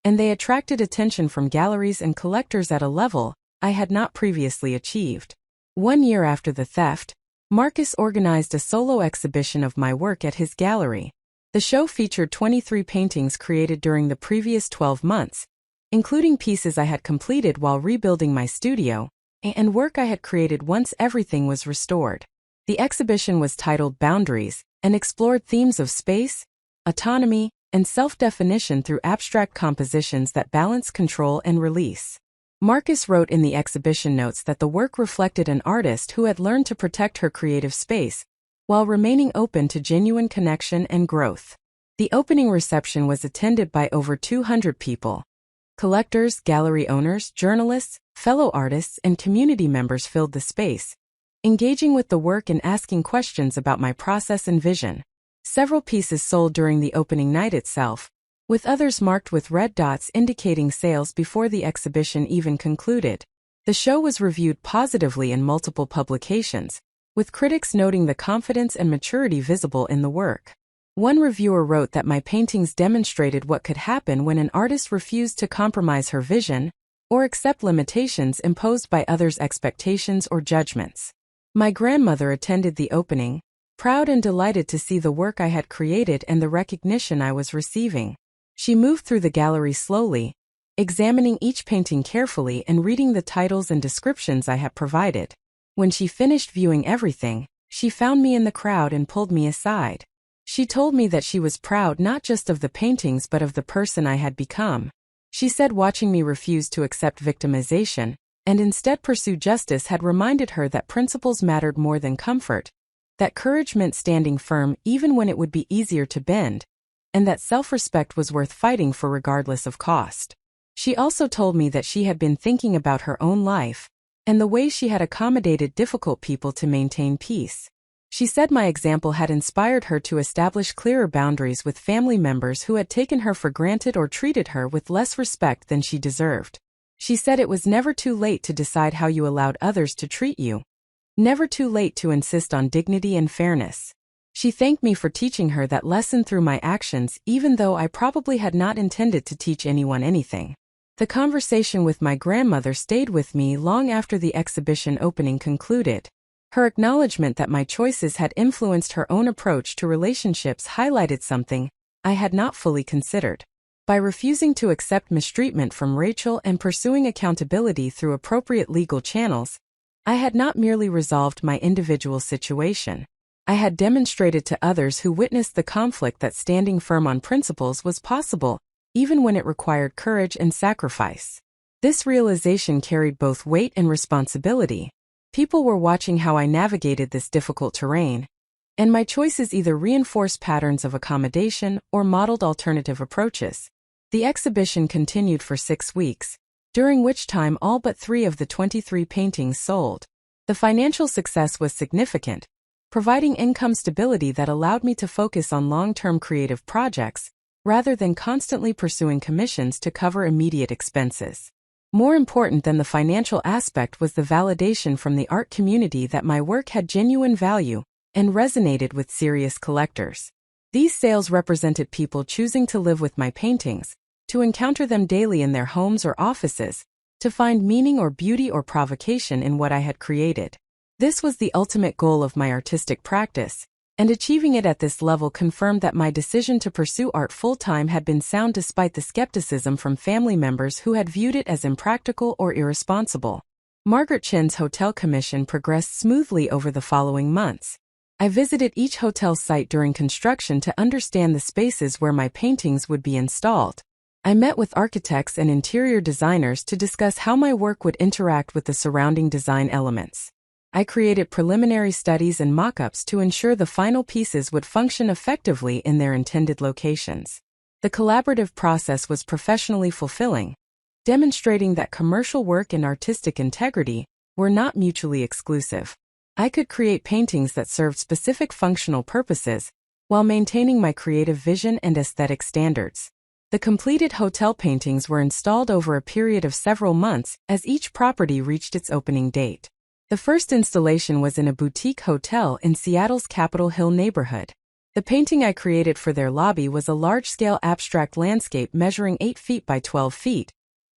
and they attracted attention from galleries and collectors at a level I had not previously achieved. 1 year after the theft, Marcus organized a solo exhibition of my work at his gallery. The show featured 23 paintings created during the previous 12 months, including pieces I had completed while rebuilding my studio, and work I had created once everything was restored. The exhibition was titled Boundaries and explored themes of space, autonomy, and self-definition through abstract compositions that balance control and release. Marcus wrote in the exhibition notes that the work reflected an artist who had learned to protect her creative space while remaining open to genuine connection and growth. The opening reception was attended by over 200 people. Collectors, gallery owners, journalists, fellow artists, and community members filled the space, engaging with the work and asking questions about my process and vision. Several pieces sold during the opening night itself, with others marked with red dots indicating sales before the exhibition even concluded. The show was reviewed positively in multiple publications, with critics noting the confidence and maturity visible in the work. One reviewer wrote that my paintings demonstrated what could happen when an artist refused to compromise her vision or accept limitations imposed by others' expectations or judgments. My grandmother attended the opening, proud and delighted to see the work I had created and the recognition I was receiving. She moved through the gallery slowly, examining each painting carefully and reading the titles and descriptions I had provided. When she finished viewing everything, she found me in the crowd and pulled me aside. She told me that she was proud not just of the paintings but of the person I had become. She said watching me refuse to accept victimization and instead pursue justice had reminded her that principles mattered more than comfort, that courage meant standing firm even when it would be easier to bend, and that self-respect was worth fighting for regardless of cost. She also told me that she had been thinking about her own life and the way she had accommodated difficult people to maintain peace. She said my example had inspired her to establish clearer boundaries with family members who had taken her for granted or treated her with less respect than she deserved. She said it was never too late to decide how you allowed others to treat you. Never too late to insist on dignity and fairness. She thanked me for teaching her that lesson through my actions, even though I probably had not intended to teach anyone anything. The conversation with my grandmother stayed with me long after the exhibition opening concluded. Her acknowledgement that my choices had influenced her own approach to relationships highlighted something I had not fully considered. By refusing to accept mistreatment from Rachel and pursuing accountability through appropriate legal channels, I had not merely resolved my individual situation. I had demonstrated to others who witnessed the conflict that standing firm on principles was possible, even when it required courage and sacrifice. This realization carried both weight and responsibility. People were watching how I navigated this difficult terrain, and my choices either reinforced patterns of accommodation or modeled alternative approaches. The exhibition continued for 6 weeks, during which time all but 3 of the 23 paintings sold. The financial success was significant, providing income stability that allowed me to focus on long-term creative projects, rather than constantly pursuing commissions to cover immediate expenses. More important than the financial aspect was the validation from the art community that my work had genuine value and resonated with serious collectors. These sales represented people choosing to live with my paintings, to encounter them daily in their homes or offices, to find meaning or beauty or provocation in what I had created. This was the ultimate goal of my artistic practice, and achieving it at this level confirmed that my decision to pursue art full-time had been sound despite the skepticism from family members who had viewed it as impractical or irresponsible. Margaret Chen's hotel commission progressed smoothly over the following months. I visited each hotel site during construction to understand the spaces where my paintings would be installed. I met with architects and interior designers to discuss how my work would interact with the surrounding design elements. I created preliminary studies and mock-ups to ensure the final pieces would function effectively in their intended locations. The collaborative process was professionally fulfilling, demonstrating that commercial work and artistic integrity were not mutually exclusive. I could create paintings that served specific functional purposes while maintaining my creative vision and aesthetic standards. The completed hotel paintings were installed over a period of several months as each property reached its opening date. The first installation was in a boutique hotel in Seattle's Capitol Hill neighborhood. The painting I created for their lobby was a large-scale abstract landscape measuring 8 feet by 12 feet,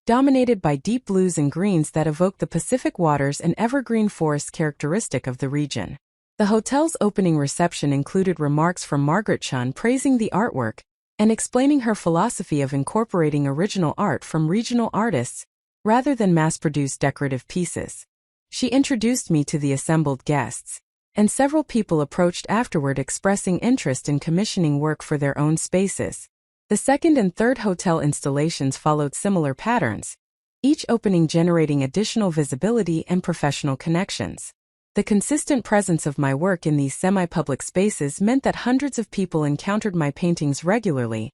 dominated by deep blues and greens that evoke the Pacific waters and evergreen forests characteristic of the region. The hotel's opening reception included remarks from Margaret Chen praising the artwork and explaining her philosophy of incorporating original art from regional artists rather than mass-produced decorative pieces. She introduced me to the assembled guests, and several people approached afterward expressing interest in commissioning work for their own spaces. The second and third hotel installations followed similar patterns, each opening generating additional visibility and professional connections. The consistent presence of my work in these semi-public spaces meant that hundreds of people encountered my paintings regularly,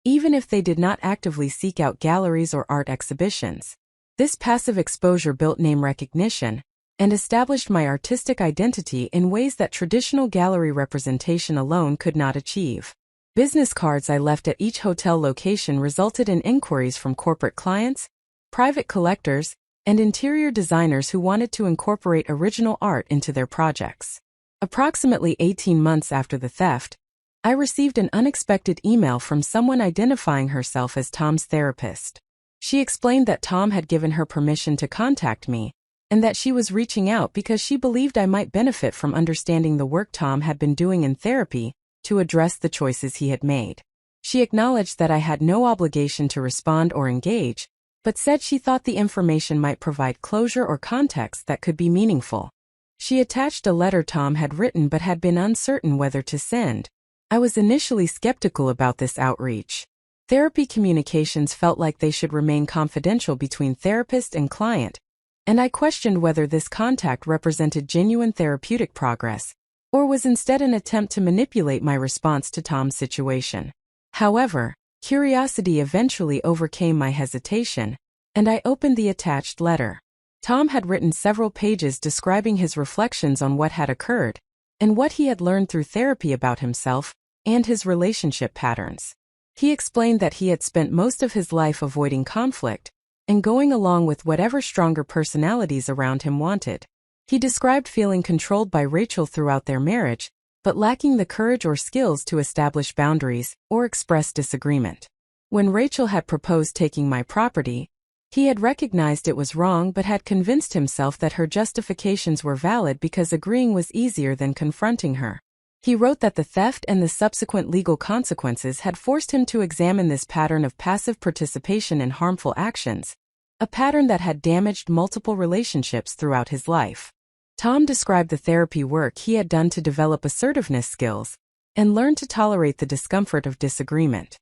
even if they did not actively seek out galleries or art exhibitions. This passive exposure built name recognition and established my artistic identity in ways that traditional gallery representation alone could not achieve. Business cards I left at each hotel location resulted in inquiries from corporate clients, private collectors, and interior designers who wanted to incorporate original art into their projects. Approximately 18 months after the theft, I received an unexpected email from someone identifying herself as Tom's therapist. She explained that Tom had given her permission to contact me, and that she was reaching out because she believed I might benefit from understanding the work Tom had been doing in therapy to address the choices he had made. She acknowledged that I had no obligation to respond or engage, but said she thought the information might provide closure or context that could be meaningful. She attached a letter Tom had written but had been uncertain whether to send. I was initially skeptical about this outreach. Therapy communications felt like they should remain confidential between therapist and client, and I questioned whether this contact represented genuine therapeutic progress, or was instead an attempt to manipulate my response to Tom's situation. However, curiosity eventually overcame my hesitation, and I opened the attached letter. Tom had written several pages describing his reflections on what had occurred, and what he had learned through therapy about himself and his relationship patterns. He explained that he had spent most of his life avoiding conflict and going along with whatever stronger personalities around him wanted. He described feeling controlled by Rachel throughout their marriage, but lacking the courage or skills to establish boundaries or express disagreement. When Rachel had proposed taking my property, he had recognized it was wrong but had convinced himself that her justifications were valid because agreeing was easier than confronting her. He wrote that the theft and the subsequent legal consequences had forced him to examine this pattern of passive participation in harmful actions, a pattern that had damaged multiple relationships throughout his life. Tom described the therapy work he had done to develop assertiveness skills and learn to tolerate the discomfort of disagreement.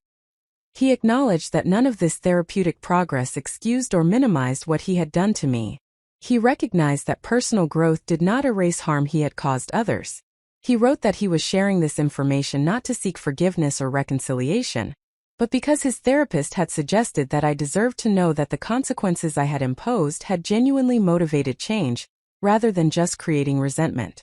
He acknowledged that none of this therapeutic progress excused or minimized what he had done to me. He recognized that personal growth did not erase harm he had caused others. He wrote that he was sharing this information not to seek forgiveness or reconciliation, but because his therapist had suggested that I deserved to know that the consequences I had imposed had genuinely motivated change, rather than just creating resentment.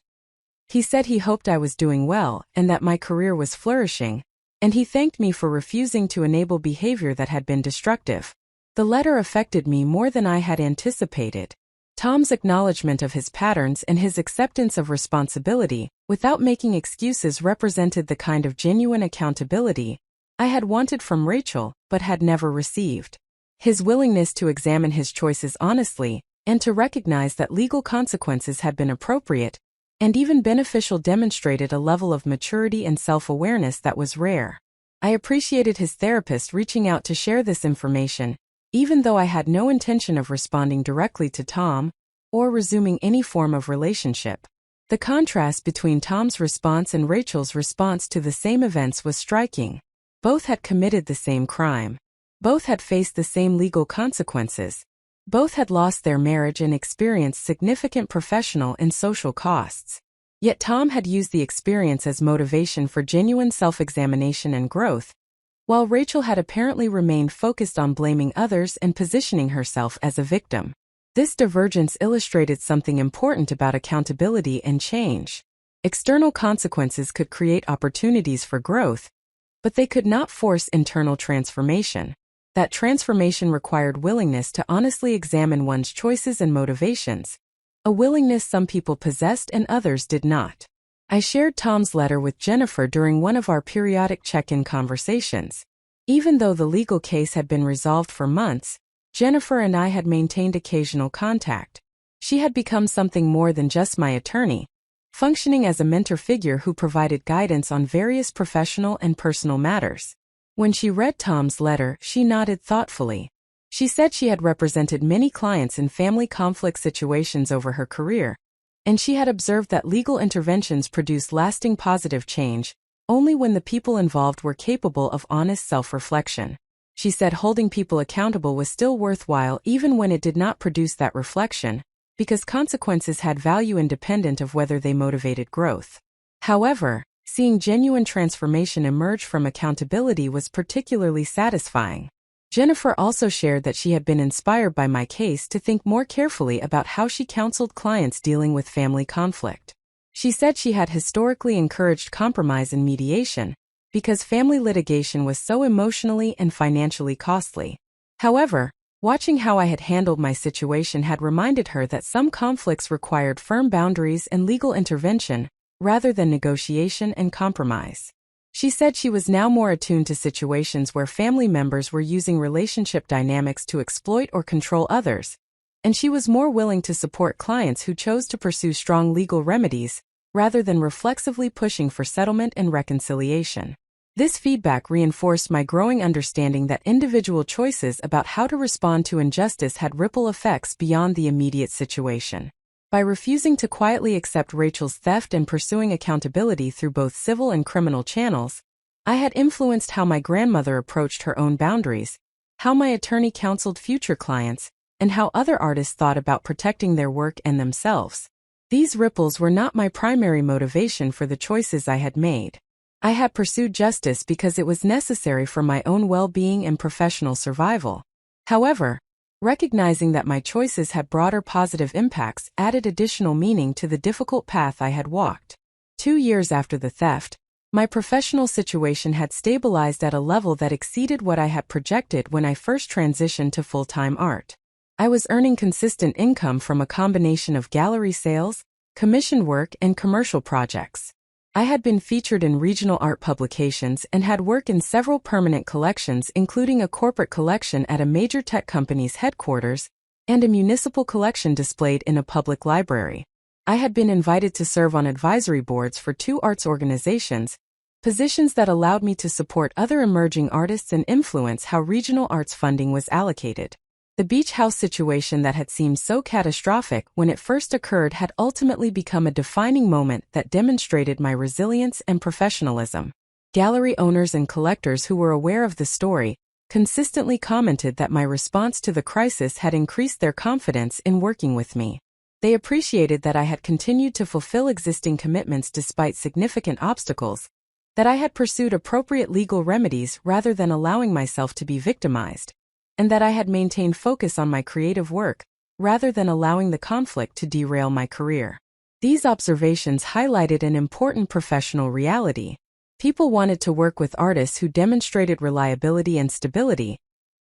He said he hoped I was doing well and that my career was flourishing, and he thanked me for refusing to enable behavior that had been destructive. The letter affected me more than I had anticipated. Tom's acknowledgement of his patterns and his acceptance of responsibility, without making excuses, represented the kind of genuine accountability I had wanted from Rachel but had never received. His willingness to examine his choices honestly, and to recognize that legal consequences had been appropriate and even beneficial, demonstrated a level of maturity and self-awareness that was rare. I appreciated his therapist reaching out to share this information, even though I had no intention of responding directly to Tom or resuming any form of relationship. The contrast between Tom's response and Rachel's response to the same events was striking. Both had committed the same crime. Both had faced the same legal consequences. Both had lost their marriage and experienced significant professional and social costs. Yet Tom had used the experience as motivation for genuine self-examination and growth, while Rachel had apparently remained focused on blaming others and positioning herself as a victim. This divergence illustrated something important about accountability and change. External consequences could create opportunities for growth, but they could not force internal transformation. That transformation required willingness to honestly examine one's choices and motivations, a willingness some people possessed and others did not. I shared Tom's letter with Jennifer during one of our periodic check-in conversations. Even though the legal case had been resolved for months, Jennifer and I had maintained occasional contact. She had become something more than just my attorney, functioning as a mentor figure who provided guidance on various professional and personal matters. When she read Tom's letter, she nodded thoughtfully. She said she had represented many clients in family conflict situations over her career, and she had observed that legal interventions produce lasting positive change only when the people involved were capable of honest self-reflection. She said holding people accountable was still worthwhile even when it did not produce that reflection, because consequences had value independent of whether they motivated growth. However, seeing genuine transformation emerge from accountability was particularly satisfying. Jennifer also shared that she had been inspired by my case to think more carefully about how she counseled clients dealing with family conflict. She said she had historically encouraged compromise and mediation because family litigation was so emotionally and financially costly. However, watching how I had handled my situation had reminded her that some conflicts required firm boundaries and legal intervention, rather than negotiation and compromise. She said she was now more attuned to situations where family members were using relationship dynamics to exploit or control others, and she was more willing to support clients who chose to pursue strong legal remedies, rather than reflexively pushing for settlement and reconciliation. This feedback reinforced my growing understanding that individual choices about how to respond to injustice had ripple effects beyond the immediate situation. By refusing to quietly accept Rachel's theft and pursuing accountability through both civil and criminal channels, I had influenced how my grandmother approached her own boundaries, how my attorney counseled future clients, and how other artists thought about protecting their work and themselves. These ripples were not my primary motivation for the choices I had made. I had pursued justice because it was necessary for my own well-being and professional survival. However, recognizing that my choices had broader positive impacts added additional meaning to the difficult path I had walked. 2 years after the theft, my professional situation had stabilized at a level that exceeded what I had projected when I first transitioned to full-time art. I was earning consistent income from a combination of gallery sales, commissioned work, and commercial projects. I had been featured in regional art publications and had work in several permanent collections, including a corporate collection at a major tech company's headquarters and a municipal collection displayed in a public library. I had been invited to serve on advisory boards for 2 arts organizations, positions that allowed me to support other emerging artists and influence how regional arts funding was allocated. The beach house situation that had seemed so catastrophic when it first occurred had ultimately become a defining moment that demonstrated my resilience and professionalism. Gallery owners and collectors who were aware of the story consistently commented that my response to the crisis had increased their confidence in working with me. They appreciated that I had continued to fulfill existing commitments despite significant obstacles, that I had pursued appropriate legal remedies rather than allowing myself to be victimized, and that I had maintained focus on my creative work rather than allowing the conflict to derail my career. These observations highlighted an important professional reality. People wanted to work with artists who demonstrated reliability and stability,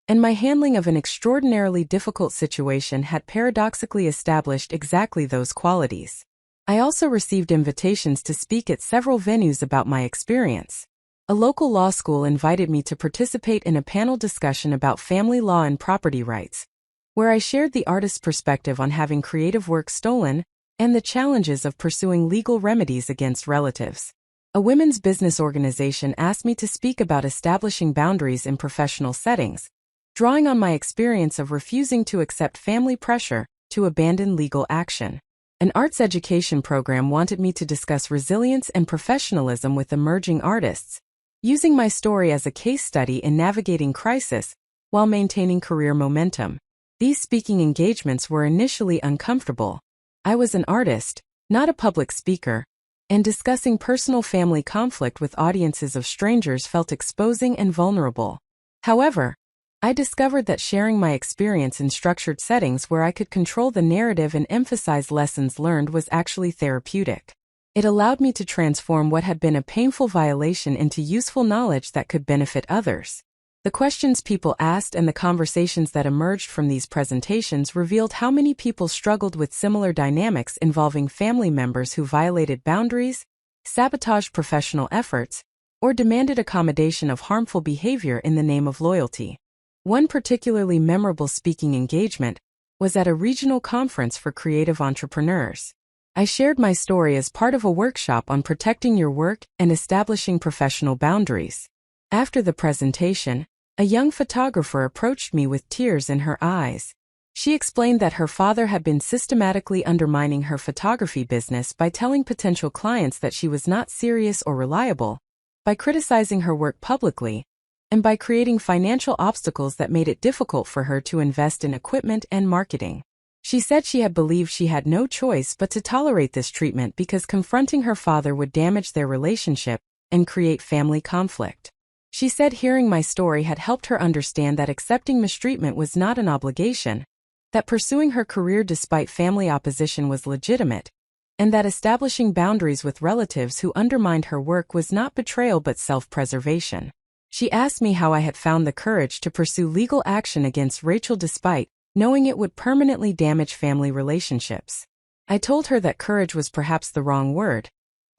and my handling of an extraordinarily difficult situation had paradoxically established exactly those qualities. I also received invitations to speak at several venues about my experience. A local law school invited me to participate in a panel discussion about family law and property rights, where I shared the artist's perspective on having creative work stolen and the challenges of pursuing legal remedies against relatives. A women's business organization asked me to speak about establishing boundaries in professional settings, drawing on my experience of refusing to accept family pressure to abandon legal action. An arts education program wanted me to discuss resilience and professionalism with emerging artists, using my story as a case study in navigating crisis while maintaining career momentum. These speaking engagements were initially uncomfortable. I was an artist, not a public speaker, and discussing personal family conflict with audiences of strangers felt exposing and vulnerable. However, I discovered that sharing my experience in structured settings where I could control the narrative and emphasize lessons learned was actually therapeutic. It allowed me to transform what had been a painful violation into useful knowledge that could benefit others. The questions people asked and the conversations that emerged from these presentations revealed how many people struggled with similar dynamics involving family members who violated boundaries, sabotaged professional efforts, or demanded accommodation of harmful behavior in the name of loyalty. One particularly memorable speaking engagement was at a regional conference for creative entrepreneurs. I shared my story as part of a workshop on protecting your work and establishing professional boundaries. After the presentation, a young photographer approached me with tears in her eyes. She explained that her father had been systematically undermining her photography business by telling potential clients that she was not serious or reliable, by criticizing her work publicly, and by creating financial obstacles that made it difficult for her to invest in equipment and marketing. She said she had believed she had no choice but to tolerate this treatment because confronting her father would damage their relationship and create family conflict. She said hearing my story had helped her understand that accepting mistreatment was not an obligation, that pursuing her career despite family opposition was legitimate, and that establishing boundaries with relatives who undermined her work was not betrayal but self-preservation. She asked me how I had found the courage to pursue legal action against Rachel despite knowing it would permanently damage family relationships. I told her that courage was perhaps the wrong word,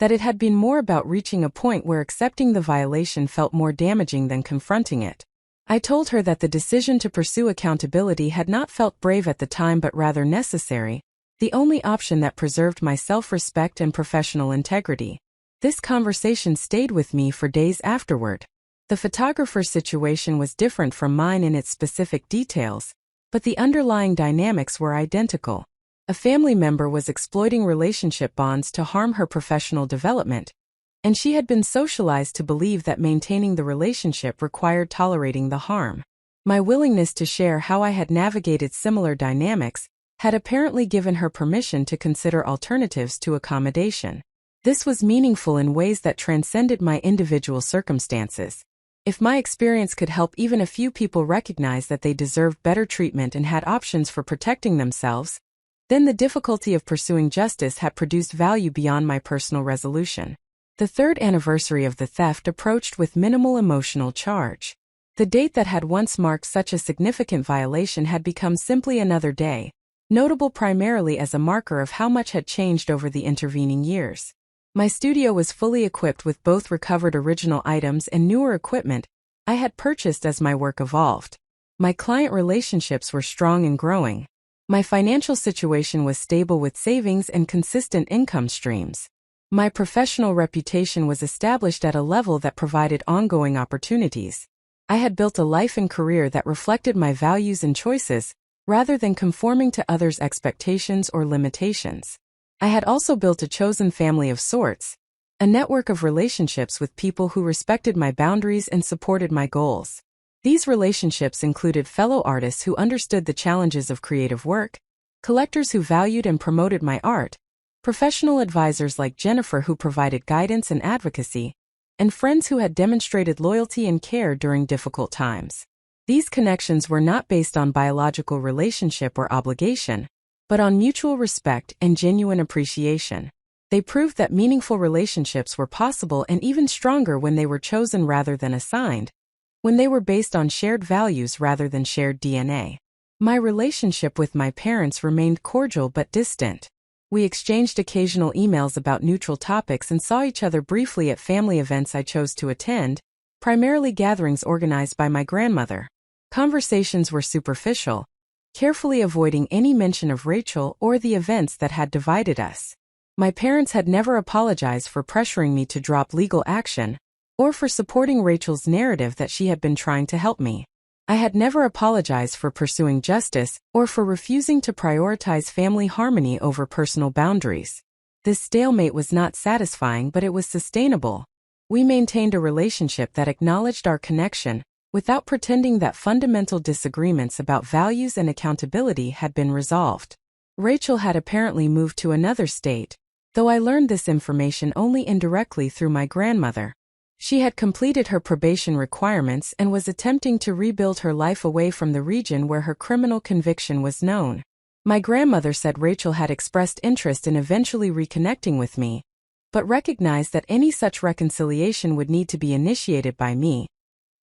that it had been more about reaching a point where accepting the violation felt more damaging than confronting it. I told her that the decision to pursue accountability had not felt brave at the time but rather necessary, the only option that preserved my self-respect and professional integrity. This conversation stayed with me for days afterward. The photographer's situation was different from mine in its specific details, but the underlying dynamics were identical. A family member was exploiting relationship bonds to harm her professional development, and she had been socialized to believe that maintaining the relationship required tolerating the harm. My willingness to share how I had navigated similar dynamics had apparently given her permission to consider alternatives to accommodation. This was meaningful in ways that transcended my individual circumstances. If my experience could help even a few people recognize that they deserved better treatment and had options for protecting themselves, then the difficulty of pursuing justice had produced value beyond my personal resolution. The third anniversary of the theft approached with minimal emotional charge. The date that had once marked such a significant violation had become simply another day, notable primarily as a marker of how much had changed over the intervening years. My studio was fully equipped with both recovered original items and newer equipment I had purchased as my work evolved. My client relationships were strong and growing. My financial situation was stable with savings and consistent income streams. My professional reputation was established at a level that provided ongoing opportunities. I had built a life and career that reflected my values and choices, rather than conforming to others' expectations or limitations. I had also built a chosen family of sorts, a network of relationships with people who respected my boundaries and supported my goals. These relationships included fellow artists who understood the challenges of creative work, collectors who valued and promoted my art, professional advisors like Jennifer who provided guidance and advocacy, and friends who had demonstrated loyalty and care during difficult times. These connections were not based on biological relationship or obligation, but on mutual respect and genuine appreciation. They proved that meaningful relationships were possible and even stronger when they were chosen rather than assigned, when they were based on shared values rather than shared DNA. My relationship with my parents remained cordial but distant. We exchanged occasional emails about neutral topics and saw each other briefly at family events I chose to attend, primarily gatherings organized by my grandmother. Conversations were superficial, carefully avoiding any mention of Rachel or the events that had divided us. My parents had never apologized for pressuring me to drop legal action, or for supporting Rachel's narrative that she had been trying to help me. I had never apologized for pursuing justice or for refusing to prioritize family harmony over personal boundaries. This stalemate was not satisfying, but it was sustainable. We maintained a relationship that acknowledged our connection, without pretending that fundamental disagreements about values and accountability had been resolved. Rachel had apparently moved to another state, though I learned this information only indirectly through my grandmother. She had completed her probation requirements and was attempting to rebuild her life away from the region where her criminal conviction was known. My grandmother said Rachel had expressed interest in eventually reconnecting with me, but recognized that any such reconciliation would need to be initiated by me,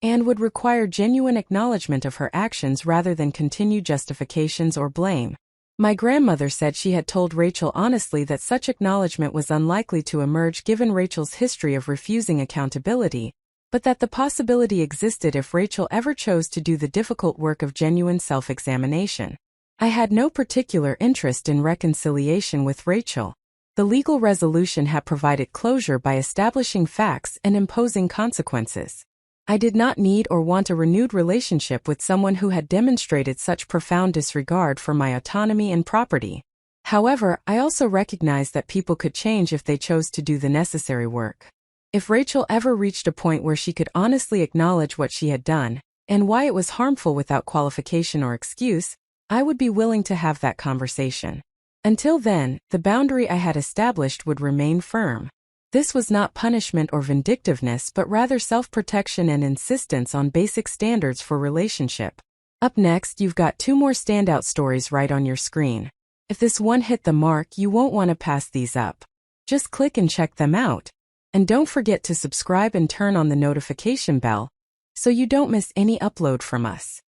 and would require genuine acknowledgement of her actions rather than continued justifications or blame. My grandmother said she had told Rachel honestly that such acknowledgement was unlikely to emerge given Rachel's history of refusing accountability, but that the possibility existed if Rachel ever chose to do the difficult work of genuine self-examination. I had no particular interest in reconciliation with Rachel. The legal resolution had provided closure by establishing facts and imposing consequences. I did not need or want a renewed relationship with someone who had demonstrated such profound disregard for my autonomy and property. However, I also recognized that people could change if they chose to do the necessary work. If Rachel ever reached a point where she could honestly acknowledge what she had done, and why it was harmful without qualification or excuse, I would be willing to have that conversation. Until then, the boundary I had established would remain firm. This was not punishment or vindictiveness but rather self-protection and insistence on basic standards for relationship. Up next, you've got 2 more standout stories right on your screen. If this one hit the mark, you won't want to pass these up. Just click and check them out. And don't forget to subscribe and turn on the notification bell, so you don't miss any upload from us.